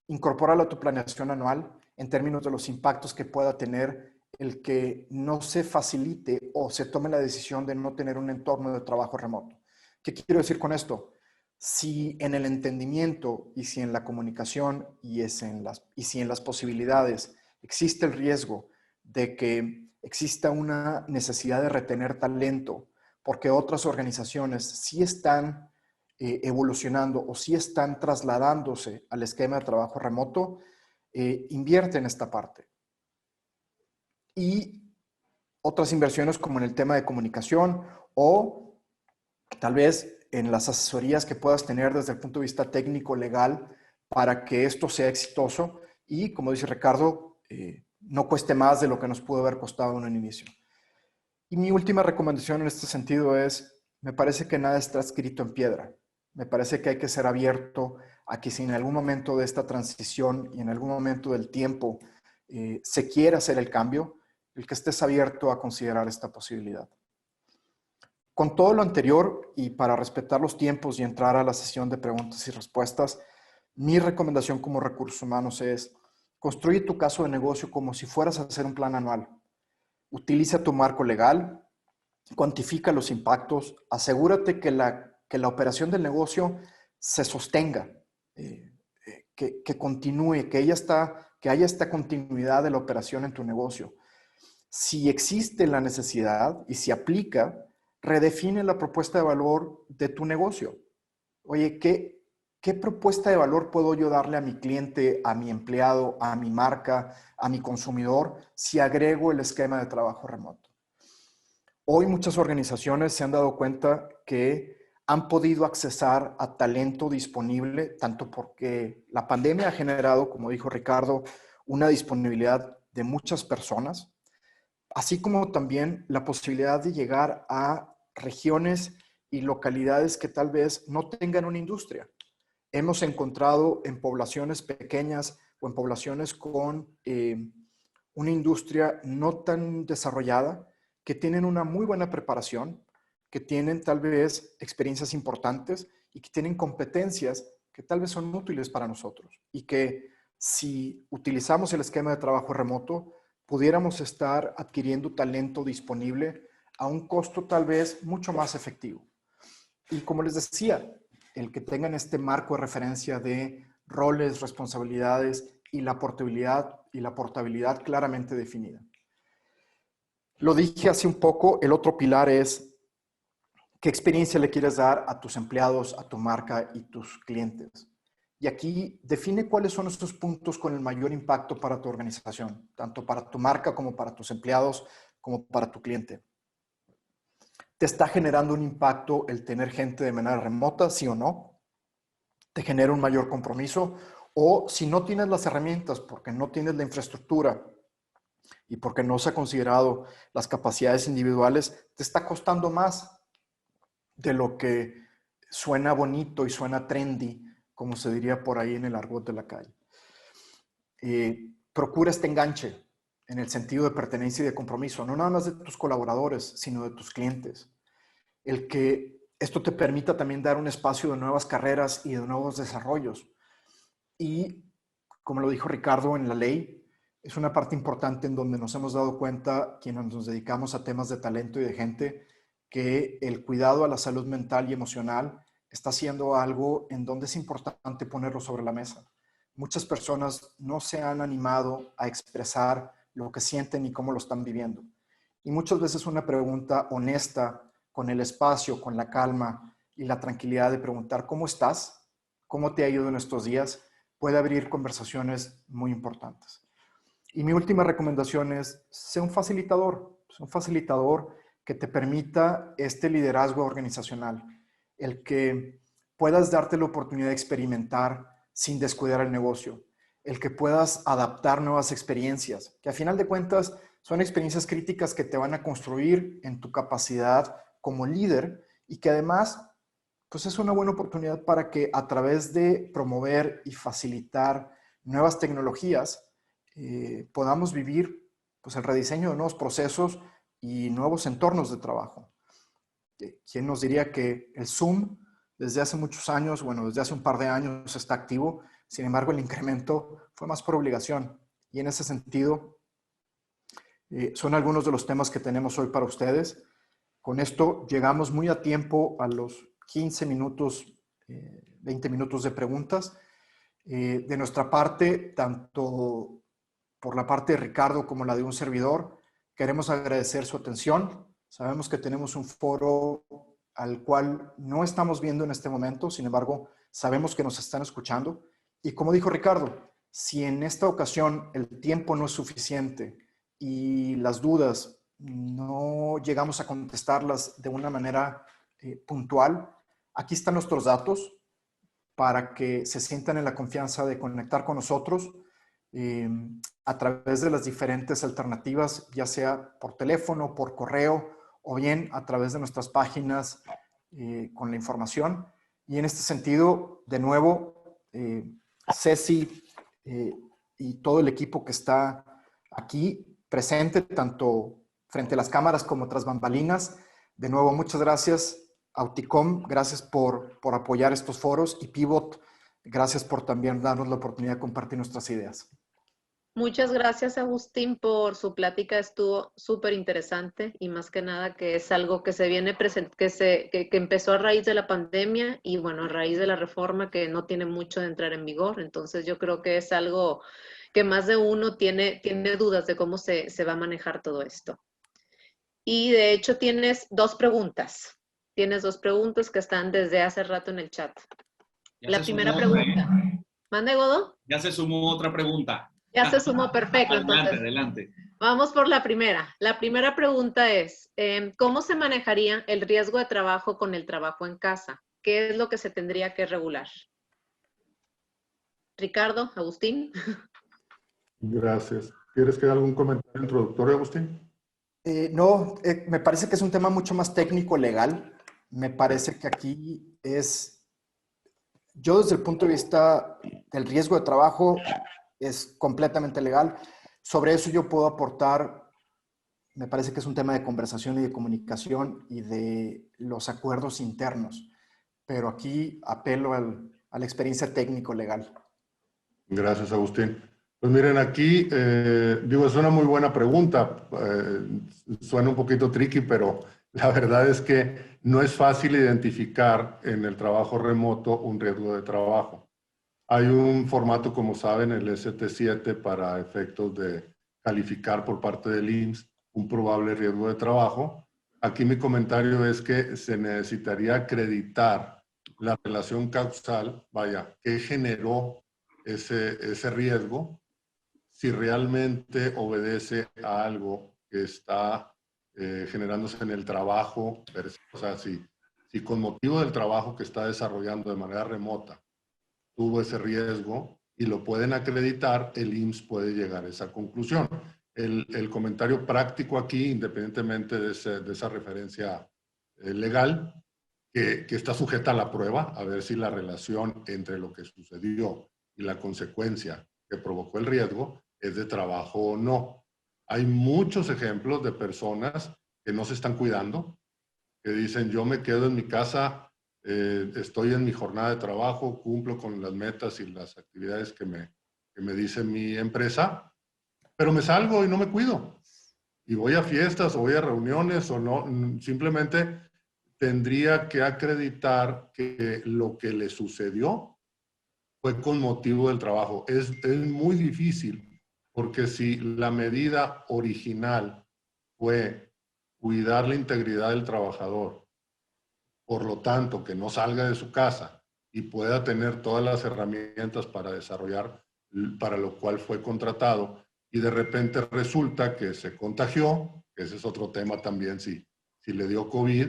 incorpóralo a tu planeación anual en términos de los impactos que pueda tener el que no se facilite o se tome la decisión de no tener un entorno de trabajo remoto. ¿Qué quiero decir con esto? Si en el entendimiento y si en la comunicación y si en las posibilidades existe el riesgo de que exista una necesidad de retener talento porque otras organizaciones sí están evolucionando o sí están trasladándose al esquema de trabajo remoto, invierte en esta parte. Y otras inversiones como en el tema de comunicación o tal vez en las asesorías que puedas tener desde el punto de vista técnico, legal, para que esto sea exitoso y, como dice Ricardo, no cueste más de lo que nos pudo haber costado en un inicio. Y mi última recomendación en este sentido es, me parece que nada está escrito en piedra. Me parece que hay que ser abierto a que si en algún momento de esta transición y en algún momento del tiempo se quiere hacer el cambio, el que estés abierto a considerar esta posibilidad. Con todo lo anterior y para respetar los tiempos y entrar a la sesión de preguntas y respuestas, mi recomendación como recursos humanos es construye tu caso de negocio como si fueras a hacer un plan anual. Utiliza tu marco legal, cuantifica los impactos, asegúrate que la operación del negocio se sostenga, que continúe, que haya esta continuidad de la operación en tu negocio. Si existe la necesidad y si aplica, redefine la propuesta de valor de tu negocio. Oye, ¿qué propuesta de valor puedo yo darle a mi cliente, a mi empleado, a mi marca, a mi consumidor si agrego el esquema de trabajo remoto? Hoy muchas organizaciones se han dado cuenta que han podido accesar a talento disponible, tanto porque la pandemia ha generado, como dijo Ricardo, una disponibilidad de muchas personas, así como también la posibilidad de llegar a regiones y localidades que tal vez no tengan una industria. Hemos encontrado en poblaciones pequeñas o en poblaciones con una industria no tan desarrollada, que tienen una muy buena preparación, que tienen tal vez experiencias importantes y que tienen competencias que tal vez son útiles para nosotros y que si utilizamos el esquema de trabajo remoto, pudiéramos estar adquiriendo talento disponible a un costo tal vez mucho más efectivo. Y como les decía, el que tengan este marco de referencia de roles, responsabilidades y la portabilidad claramente definida. Lo dije hace un poco, el otro pilar es qué experiencia le quieres dar a tus empleados, a tu marca y tus clientes. Y aquí define cuáles son esos puntos con el mayor impacto para tu organización, tanto para tu marca como para tus empleados, como para tu cliente. ¿Te está generando un impacto el tener gente de manera remota, sí o no? ¿Te genera un mayor compromiso? O si no tienes las herramientas porque no tienes la infraestructura y porque no se ha considerado las capacidades individuales, te está costando más de lo que suena bonito y suena trendy, como se diría por ahí en el argot de la calle. Procura este enganche en el sentido de pertenencia y de compromiso, no nada más de tus colaboradores, sino de tus clientes. El que esto te permita también dar un espacio de nuevas carreras y de nuevos desarrollos. Y, como lo dijo Ricardo en la ley, es una parte importante en donde nos hemos dado cuenta, quienes nos dedicamos a temas de talento y de gente, que el cuidado a la salud mental y emocional está siendo algo en donde es importante ponerlo sobre la mesa. Muchas personas no se han animado a expresar lo que sienten y cómo lo están viviendo. Y muchas veces una pregunta honesta, con el espacio, con la calma y la tranquilidad de preguntar ¿cómo estás? ¿Cómo te ha ido en estos días? Puede abrir conversaciones muy importantes. Y mi última recomendación es, sé un facilitador que te permita este liderazgo organizacional, el que puedas darte la oportunidad de experimentar sin descuidar el negocio, el que puedas adaptar nuevas experiencias, que a final de cuentas son experiencias críticas que te van a construir en tu capacidad como líder y que además pues es una buena oportunidad para que a través de promover y facilitar nuevas tecnologías podamos vivir pues el rediseño de nuevos procesos y nuevos entornos de trabajo. ¿Quién nos diría que el Zoom desde hace muchos años, bueno, desde hace un par de años está activo? Sin embargo, el incremento fue más por obligación. Y en ese sentido, son algunos de los temas que tenemos hoy para ustedes. Con esto llegamos muy a tiempo a los 15 minutos, 20 minutos de preguntas. De nuestra parte, tanto por la parte de Ricardo como la de un servidor, queremos agradecer su atención. Sabemos que tenemos un foro al cual no estamos viendo en este momento, sin embargo, sabemos que nos están escuchando. Y como dijo Ricardo, si en esta ocasión el tiempo no es suficiente y las dudas no llegamos a contestarlas de una manera puntual, aquí están nuestros datos para que se sientan en la confianza de conectar con nosotros a través de las diferentes alternativas, ya sea por teléfono, por correo o bien a través de nuestras páginas con la información. Y en este sentido, de nuevo, Ceci y todo el equipo que está aquí presente, tanto frente a las cámaras como tras bambalinas. De nuevo, muchas gracias. Auticom, gracias por apoyar estos foros, y Pivot, gracias por también darnos la oportunidad de compartir nuestras ideas. Muchas gracias, Agustín, por su plática. Estuvo súper interesante y más que nada que es algo que se viene que empezó a raíz de la pandemia y bueno, a raíz de la reforma que no tiene mucho de entrar en vigor. Entonces yo creo que es algo que más de uno tiene dudas de cómo se va a manejar todo esto. Y de hecho tienes dos preguntas. Tienes dos preguntas que están desde hace rato en el chat. La primera pregunta. ¿Mande, Godo? Ya se sumó otra pregunta. Ya se sumó, perfecto. Adelante, Entonces, adelante. Vamos por la primera. La primera pregunta es, ¿cómo se manejaría el riesgo de trabajo con el trabajo en casa? ¿Qué es lo que se tendría que regular? Ricardo, Agustín. Gracias. ¿Quieres que haga algún comentario introductorio, Agustín? No, me parece que es un tema mucho más técnico, legal. Me parece que aquí yo desde el punto de vista del riesgo de trabajo, es completamente legal. Sobre eso yo puedo aportar, me parece que es un tema de conversación y de comunicación y de los acuerdos internos. Pero aquí apelo a la experiencia técnico-legal. Gracias, Agustín. Pues miren, aquí, es una muy buena pregunta. Suena un poquito tricky, pero la verdad es que no es fácil identificar en el trabajo remoto un riesgo de trabajo. Hay un formato, como saben, el ST7 para efectos de calificar por parte del IMSS un probable riesgo de trabajo. Aquí mi comentario es que se necesitaría acreditar la relación causal, vaya, que generó ese riesgo, si realmente obedece a algo que está generándose en el trabajo, o sea, si con motivo del trabajo que está desarrollando de manera remota tuvo ese riesgo y lo pueden acreditar, el IMSS puede llegar a esa conclusión. El comentario práctico aquí, independientemente de esa referencia legal, que está sujeta a la prueba, a ver si la relación entre lo que sucedió y la consecuencia que provocó el riesgo es de trabajo o no. Hay muchos ejemplos de personas que no se están cuidando, que dicen, yo me quedo en mi casa, estoy en mi jornada de trabajo, cumplo con las metas y las actividades que me dice mi empresa, pero me salgo y no me cuido. Y voy a fiestas o voy a reuniones o no, simplemente tendría que acreditar que lo que le sucedió fue con motivo del trabajo. Es muy difícil, porque si la medida original fue cuidar la integridad del trabajador, por lo tanto, que no salga de su casa y pueda tener todas las herramientas para desarrollar para lo cual fue contratado, y de repente resulta que se contagió, ese es otro tema también, si le dio COVID,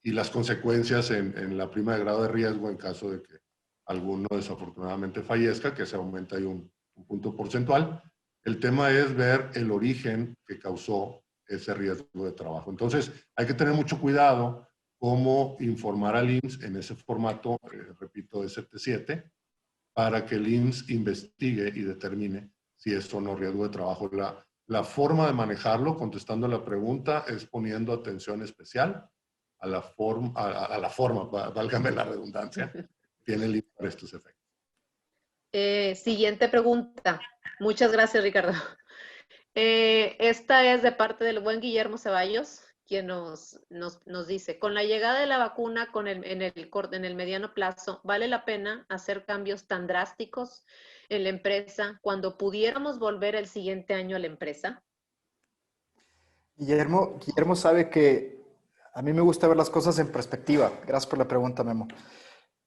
y las consecuencias en la prima de grado de riesgo en caso de que alguno desafortunadamente fallezca, que se aumenta ahí un punto porcentual. El tema es ver el origen que causó ese riesgo de trabajo. Entonces, hay que tener mucho cuidado cómo informar al IMSS en ese formato, repito, ST7, para que el IMSS investigue y determine si es o no riesgo de trabajo. La forma de manejarlo, contestando a la pregunta, es poniendo atención especial a la forma, válgame la redundancia, tiene el IMSS para estos efectos. Siguiente pregunta. Muchas gracias, Ricardo. Esta es de parte del buen Guillermo Ceballos, quien nos dice, con la llegada de la vacuna en el mediano plazo, ¿vale la pena hacer cambios tan drásticos en la empresa cuando pudiéramos volver el siguiente año a la empresa? Guillermo sabe que a mí me gusta ver las cosas en perspectiva. Gracias por la pregunta, Memo.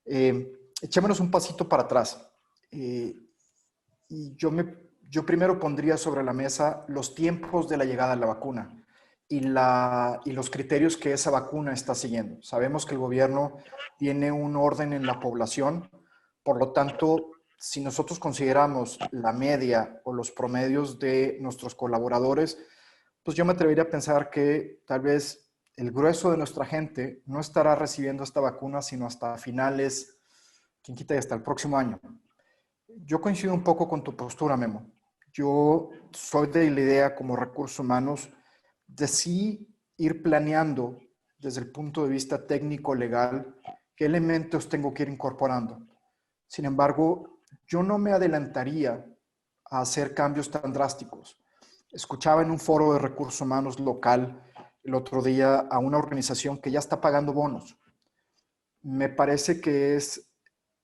Echémonos un pasito para atrás. Y yo primero pondría sobre la mesa los tiempos de la llegada de la vacuna y los criterios que esa vacuna está siguiendo. Sabemos que el gobierno tiene un orden en la población, por lo tanto, si nosotros consideramos la media o los promedios de nuestros colaboradores, pues yo me atrevería a pensar que tal vez el grueso de nuestra gente no estará recibiendo esta vacuna sino hasta finales, quién quita, y hasta el próximo año. Yo coincido un poco con tu postura, Memo. Yo soy de la idea como recursos humanos de sí ir planeando desde el punto de vista técnico-legal qué elementos tengo que ir incorporando. Sin embargo, yo no me adelantaría a hacer cambios tan drásticos. Escuchaba en un foro de recursos humanos local el otro día a una organización que ya está pagando bonos. Me parece que es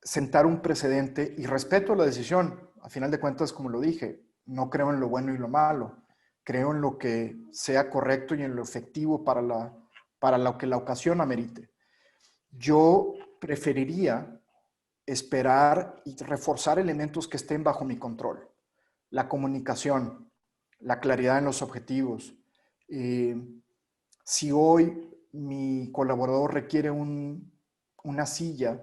sentar un precedente y respeto la decisión. A final de cuentas, como lo dije, no creo en lo bueno y lo malo. Creo en lo que sea correcto y en lo efectivo para lo que la ocasión amerite. Yo preferiría esperar y reforzar elementos que estén bajo mi control. La comunicación, la claridad en los objetivos. Si hoy mi colaborador requiere una silla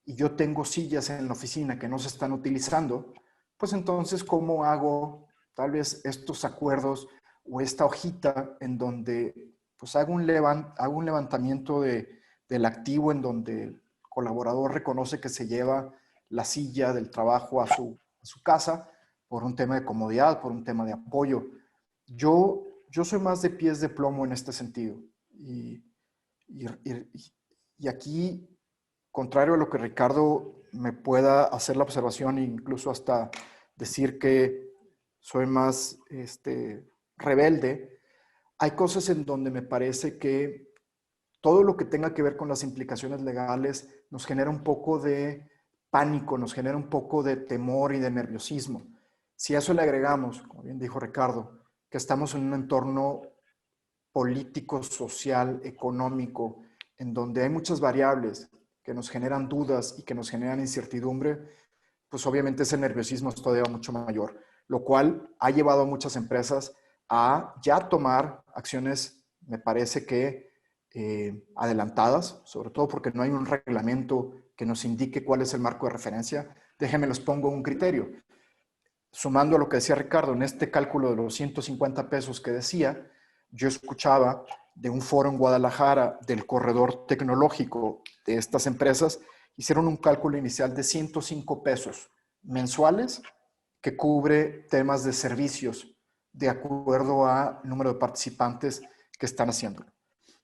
y yo tengo sillas en la oficina que no se están utilizando, pues entonces, ¿cómo hago tal vez estos acuerdos o esta hojita en donde pues hago un levantamiento del activo en donde el colaborador reconoce que se lleva la silla del trabajo a su casa por un tema de comodidad, por un tema de apoyo? Yo soy más de pies de plomo en este sentido. Y aquí, contrario a lo que Ricardo me pueda hacer la observación e incluso hasta decir que soy más rebelde, hay cosas en donde me parece que todo lo que tenga que ver con las implicaciones legales nos genera un poco de pánico, nos genera un poco de temor y de nerviosismo. Si a eso le agregamos, como bien dijo Ricardo, que estamos en un entorno político, social, económico, en donde hay muchas variables que nos generan dudas y que nos generan incertidumbre, pues obviamente ese nerviosismo es todavía mucho mayor, lo cual ha llevado a muchas empresas a ya tomar acciones, me parece que adelantadas, sobre todo porque no hay un reglamento que nos indique cuál es el marco de referencia. Déjenme les pongo un criterio. Sumando a lo que decía Ricardo, en este cálculo de los 150 pesos que decía, yo escuchaba de un foro en Guadalajara del corredor tecnológico de estas empresas, hicieron un cálculo inicial de 105 pesos mensuales que cubre temas de servicios de acuerdo al número de participantes que están haciéndolo.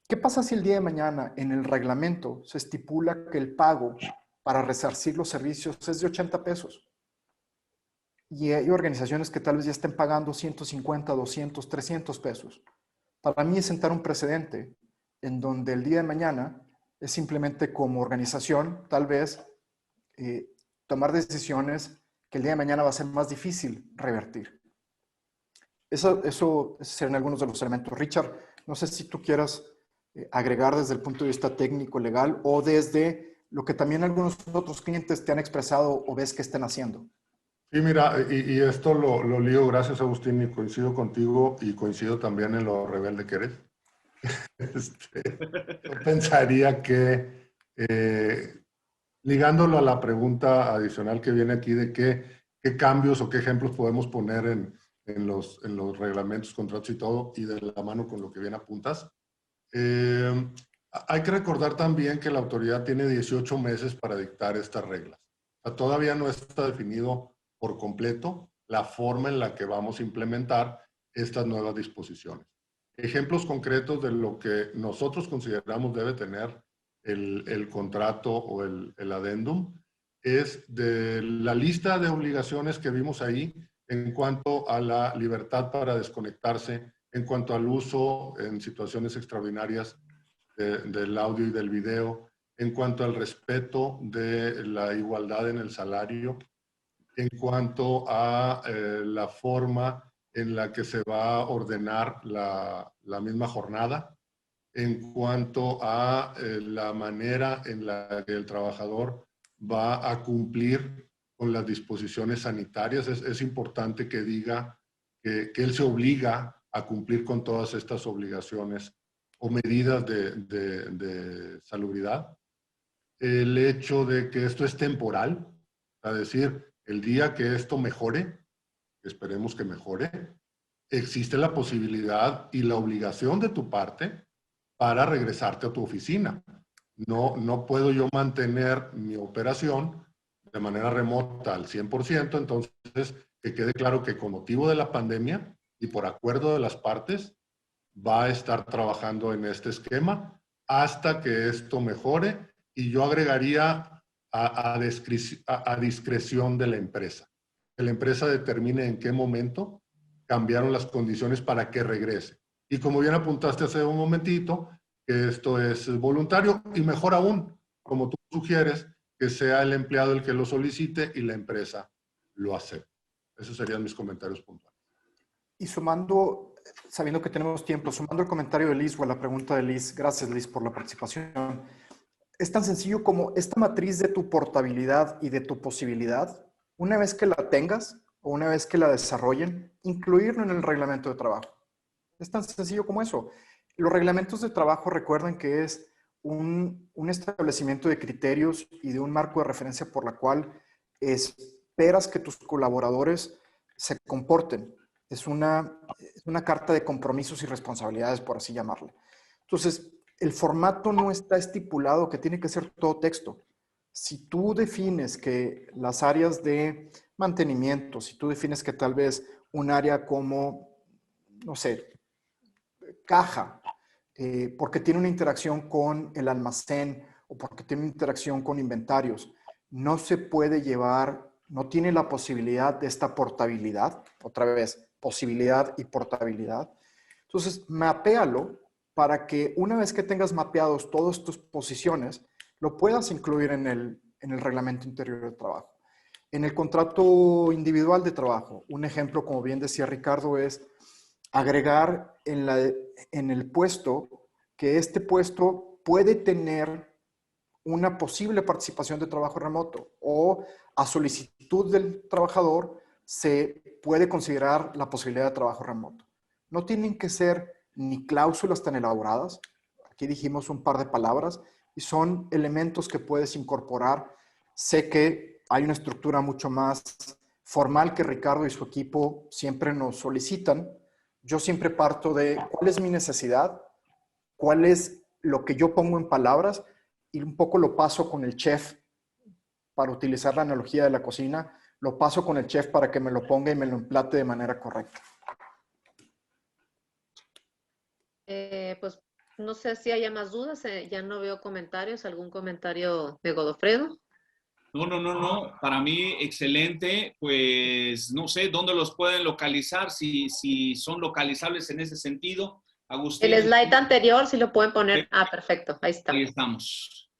¿Qué pasa si el día de mañana en el reglamento se estipula que el pago para resarcir los servicios es de 80 pesos? Y hay organizaciones que tal vez ya estén pagando 150, 200, 300 pesos. Para mí es sentar un precedente en donde el día de mañana es simplemente como organización, tal vez, tomar decisiones que el día de mañana va a ser más difícil revertir. Eso serían algunos de los elementos. Richard, no sé si tú quieras agregar desde el punto de vista técnico, legal, o desde lo que también algunos otros clientes te han expresado o ves que estén haciendo. Sí, mira, y esto lo lío, gracias Agustín, y coincido contigo y coincido también en lo rebelde que eres. Yo pensaría que, ligándolo a la pregunta adicional que viene aquí de qué cambios o qué ejemplos podemos poner en los reglamentos, contratos y todo, y de la mano con lo que bien apuntas, hay que recordar también que la autoridad tiene 18 meses para dictar estas reglas. O sea, todavía no está definido por completo la forma en la que vamos a implementar estas nuevas disposiciones. Ejemplos concretos de lo que nosotros consideramos debe tener el contrato o el adendum es de la lista de obligaciones que vimos ahí en cuanto a la libertad para desconectarse, en cuanto al uso en situaciones extraordinarias del audio y del video, en cuanto al respeto de la igualdad en el salario, en cuanto a la forma en la que se va a ordenar la misma jornada, en cuanto a la manera en la que el trabajador va a cumplir con las disposiciones sanitarias. Es importante que diga que él se obliga a cumplir con todas estas obligaciones o medidas de salubridad. El hecho de que esto es temporal, es decir, el día que esto mejore, esperemos que mejore, existe la posibilidad y la obligación de tu parte para regresarte a tu oficina. No puedo yo mantener mi operación de manera remota al 100%, entonces que quede claro que con motivo de la pandemia y por acuerdo de las partes, va a estar trabajando en este esquema hasta que esto mejore, y yo agregaría a discreción de la empresa. Que la empresa determine en qué momento cambiaron las condiciones para que regrese. Y como bien apuntaste hace un momentito, que esto es voluntario y mejor aún, como tú sugieres, que sea el empleado el que lo solicite y la empresa lo acepte. Esos serían mis comentarios puntuales. Y sumando, sabiendo que tenemos tiempo, sumando el comentario de Liz o a la pregunta de Liz, gracias Liz por la participación, es tan sencillo como esta matriz de tu portabilidad y de tu posibilidad, una vez que la tengas o una vez que la desarrollen, incluirlo en el reglamento de trabajo. Es tan sencillo como eso. Los reglamentos de trabajo, recuerden que es un establecimiento de criterios y de un marco de referencia por la cual esperas que tus colaboradores se comporten. Es una carta de compromisos y responsabilidades, por así llamarle. Entonces, el formato no está estipulado que tiene que ser todo texto. Si tú defines que las áreas de mantenimiento, si tú defines que tal vez un área como, no sé, caja, porque tiene una interacción con el almacén o porque tiene una interacción con inventarios, no se puede llevar, no tiene la posibilidad de esta portabilidad, otra vez, posibilidad y portabilidad. Entonces, mapéalo para que una vez que tengas mapeados todas tus posiciones, lo puedas incluir en el reglamento interior de trabajo. En el contrato individual de trabajo, un ejemplo, como bien decía Ricardo, es agregar en el puesto que este puesto puede tener una posible participación de trabajo remoto o a solicitud del trabajador se puede considerar la posibilidad de trabajo remoto. No tienen que ser ni cláusulas tan elaboradas. Aquí dijimos un par de palabras y son elementos que puedes incorporar. Sé que hay una estructura mucho más formal que Ricardo y su equipo siempre nos solicitan. Yo siempre parto de cuál es mi necesidad, cuál es lo que yo pongo en palabras y un poco lo paso con el chef, para utilizar la analogía de la cocina, lo paso con el chef para que me lo ponga y me lo emplate de manera correcta. Pues no sé si haya más dudas, ya no veo comentarios, algún comentario de Godofredo. No. Para mí, excelente. Pues no sé dónde los pueden localizar, si son localizables en ese sentido. Agustín. El slide anterior, si lo pueden poner. Ah, perfecto, ahí está. Ahí estamos.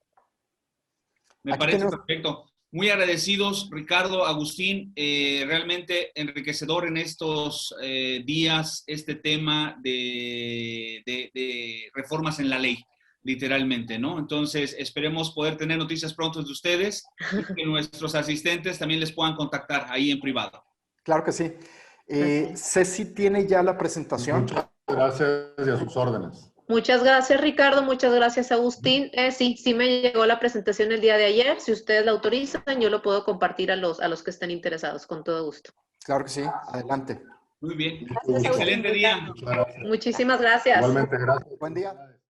Me Aquí parece tenemos... perfecto. Muy agradecidos, Ricardo, Agustín. Realmente enriquecedor en estos días este tema de reformas en la ley, literalmente, ¿no? Entonces, esperemos poder tener noticias pronto de ustedes y que nuestros asistentes también les puedan contactar ahí en privado. Claro que sí. Ceci tiene ya la presentación. Muchas gracias y a sus órdenes. Muchas gracias, Ricardo. Muchas gracias, Agustín. Sí me llegó la presentación el día de ayer. Si ustedes la autorizan, yo lo puedo compartir a los que estén interesados, con todo gusto. Claro que sí. Adelante. Muy bien. Gracias, Excelente día. Muchísimas gracias. Igualmente, gracias. Buen día.